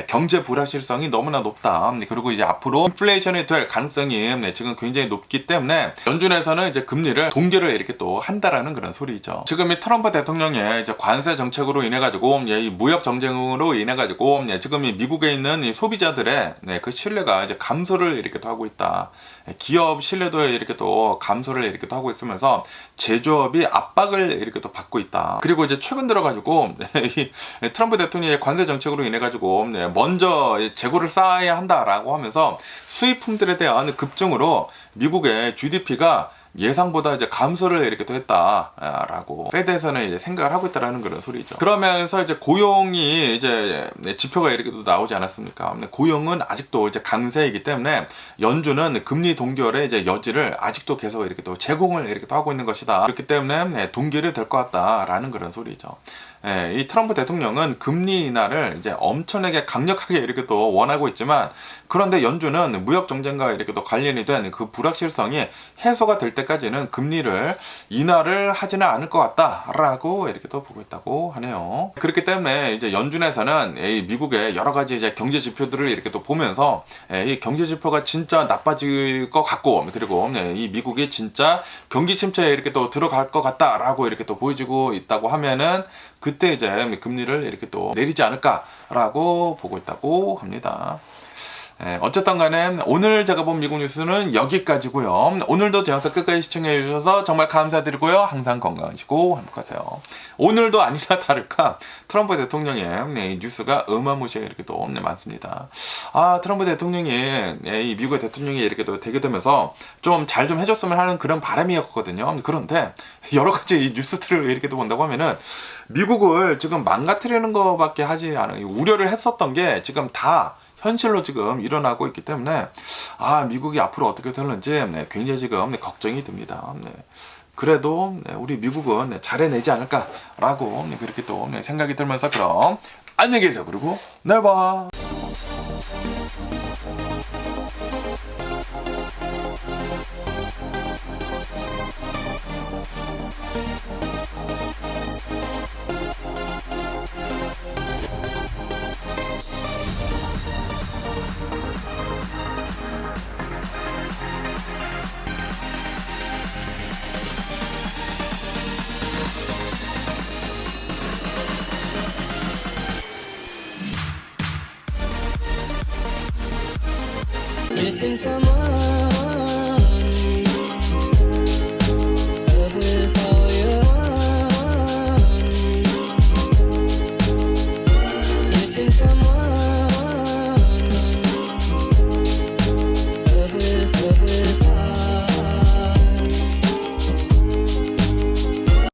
경제 불확실성이 너무나 높다. 그리고 이제 앞으로 인플레이션이 될 가능성이 지금 굉장히 높기 때문에 연준에서는 이제 금리를 동결을 이렇게 또 한다라는 그런 소리죠. 지금 이 트럼프 대통령의 이제 관세 정책으로 인해 가지고 이 무역 전쟁으로 인해 가지고 지금 이 미국에 있는 이 소비자들의 그 신뢰가 이제 감소를 이렇게 또 하고 있다. 기업 신뢰도에 이렇게 또 감소를 이렇게 또 하고 있으면서 제조업이 압박을 이렇게 또 받고 있다. 그리고 이제 최근 들어가지고 이 트럼프 대통령의 관세 정책으로 인해 가지고 먼저 재고를 쌓아야 한다라고 하면서 수입품들에 대한 급증으로 미국의 GDP가 예상보다 이제 감소를 이렇게 또 했다라고 페드에서는 이제 생각을 하고 있다라는 그런 소리죠. 그러면서 이제 고용이 이제 지표가 이렇게 또 나오지 않았습니까? 고용은 아직도 이제 강세이기 때문에 연준은 금리 동결의 이제 여지를 아직도 계속 이렇게 또 제공을 이렇게 또 하고 있는 것이다. 그렇기 때문에 동결이 될 것 같다라는 그런 소리죠. 이 트럼프 대통령은 금리 인하를 이제 엄청나게 강력하게 이렇게 또 원하고 있지만, 그런데 연준은 무역 정쟁과 이렇게 또 관련이 된 그 불확실성이 해소가 될 때까지는 금리를 인하를 하지는 않을 것 같다라고 이렇게 또 보고 있다고 하네요. 그렇기 때문에 이제 연준에서는 이 미국의 여러 가지 이제 경제 지표들을 이렇게 또 보면서 이 경제 지표가 진짜 나빠질 것 같고, 그리고 이 미국이 진짜 경기 침체에 이렇게 또 들어갈 것 같다라고 이렇게 또 보여지고 있다고 하면은 그때 이제 금리를 이렇게 또 내리지 않을까라고 보고 있다고 합니다. 어쨌든 간에 오늘 제가 본 미국 뉴스는 여기까지고요. 오늘도 제 영상 끝까지 시청해 주셔서 정말 감사드리고요. 항상 건강하시고 행복하세요. 오늘도 아니나 다를까 트럼프 대통령의 뉴스가 어마무시하게 이렇게 또 많습니다. 트럼프 대통령이 이 미국의 대통령이 이렇게 또 되게 되면서 좀 잘 좀 해줬으면 하는 그런 바람이었거든요. 그런데 여러 가지 이 뉴스들을 이렇게 또 본다고 하면은 미국을 지금 망가뜨리는 것밖에 하지 않아요. 우려를 했었던 게 지금 다 현실로 지금 일어나고 있기 때문에 미국이 앞으로 어떻게 될는지 굉장히 지금 걱정이 듭니다. 그래도 우리 미국은 잘 해내지 않을까라고 그렇게 또 생각이 들면서, 그럼 안녕히 계세요. 그리고 내일 봐. Missing someone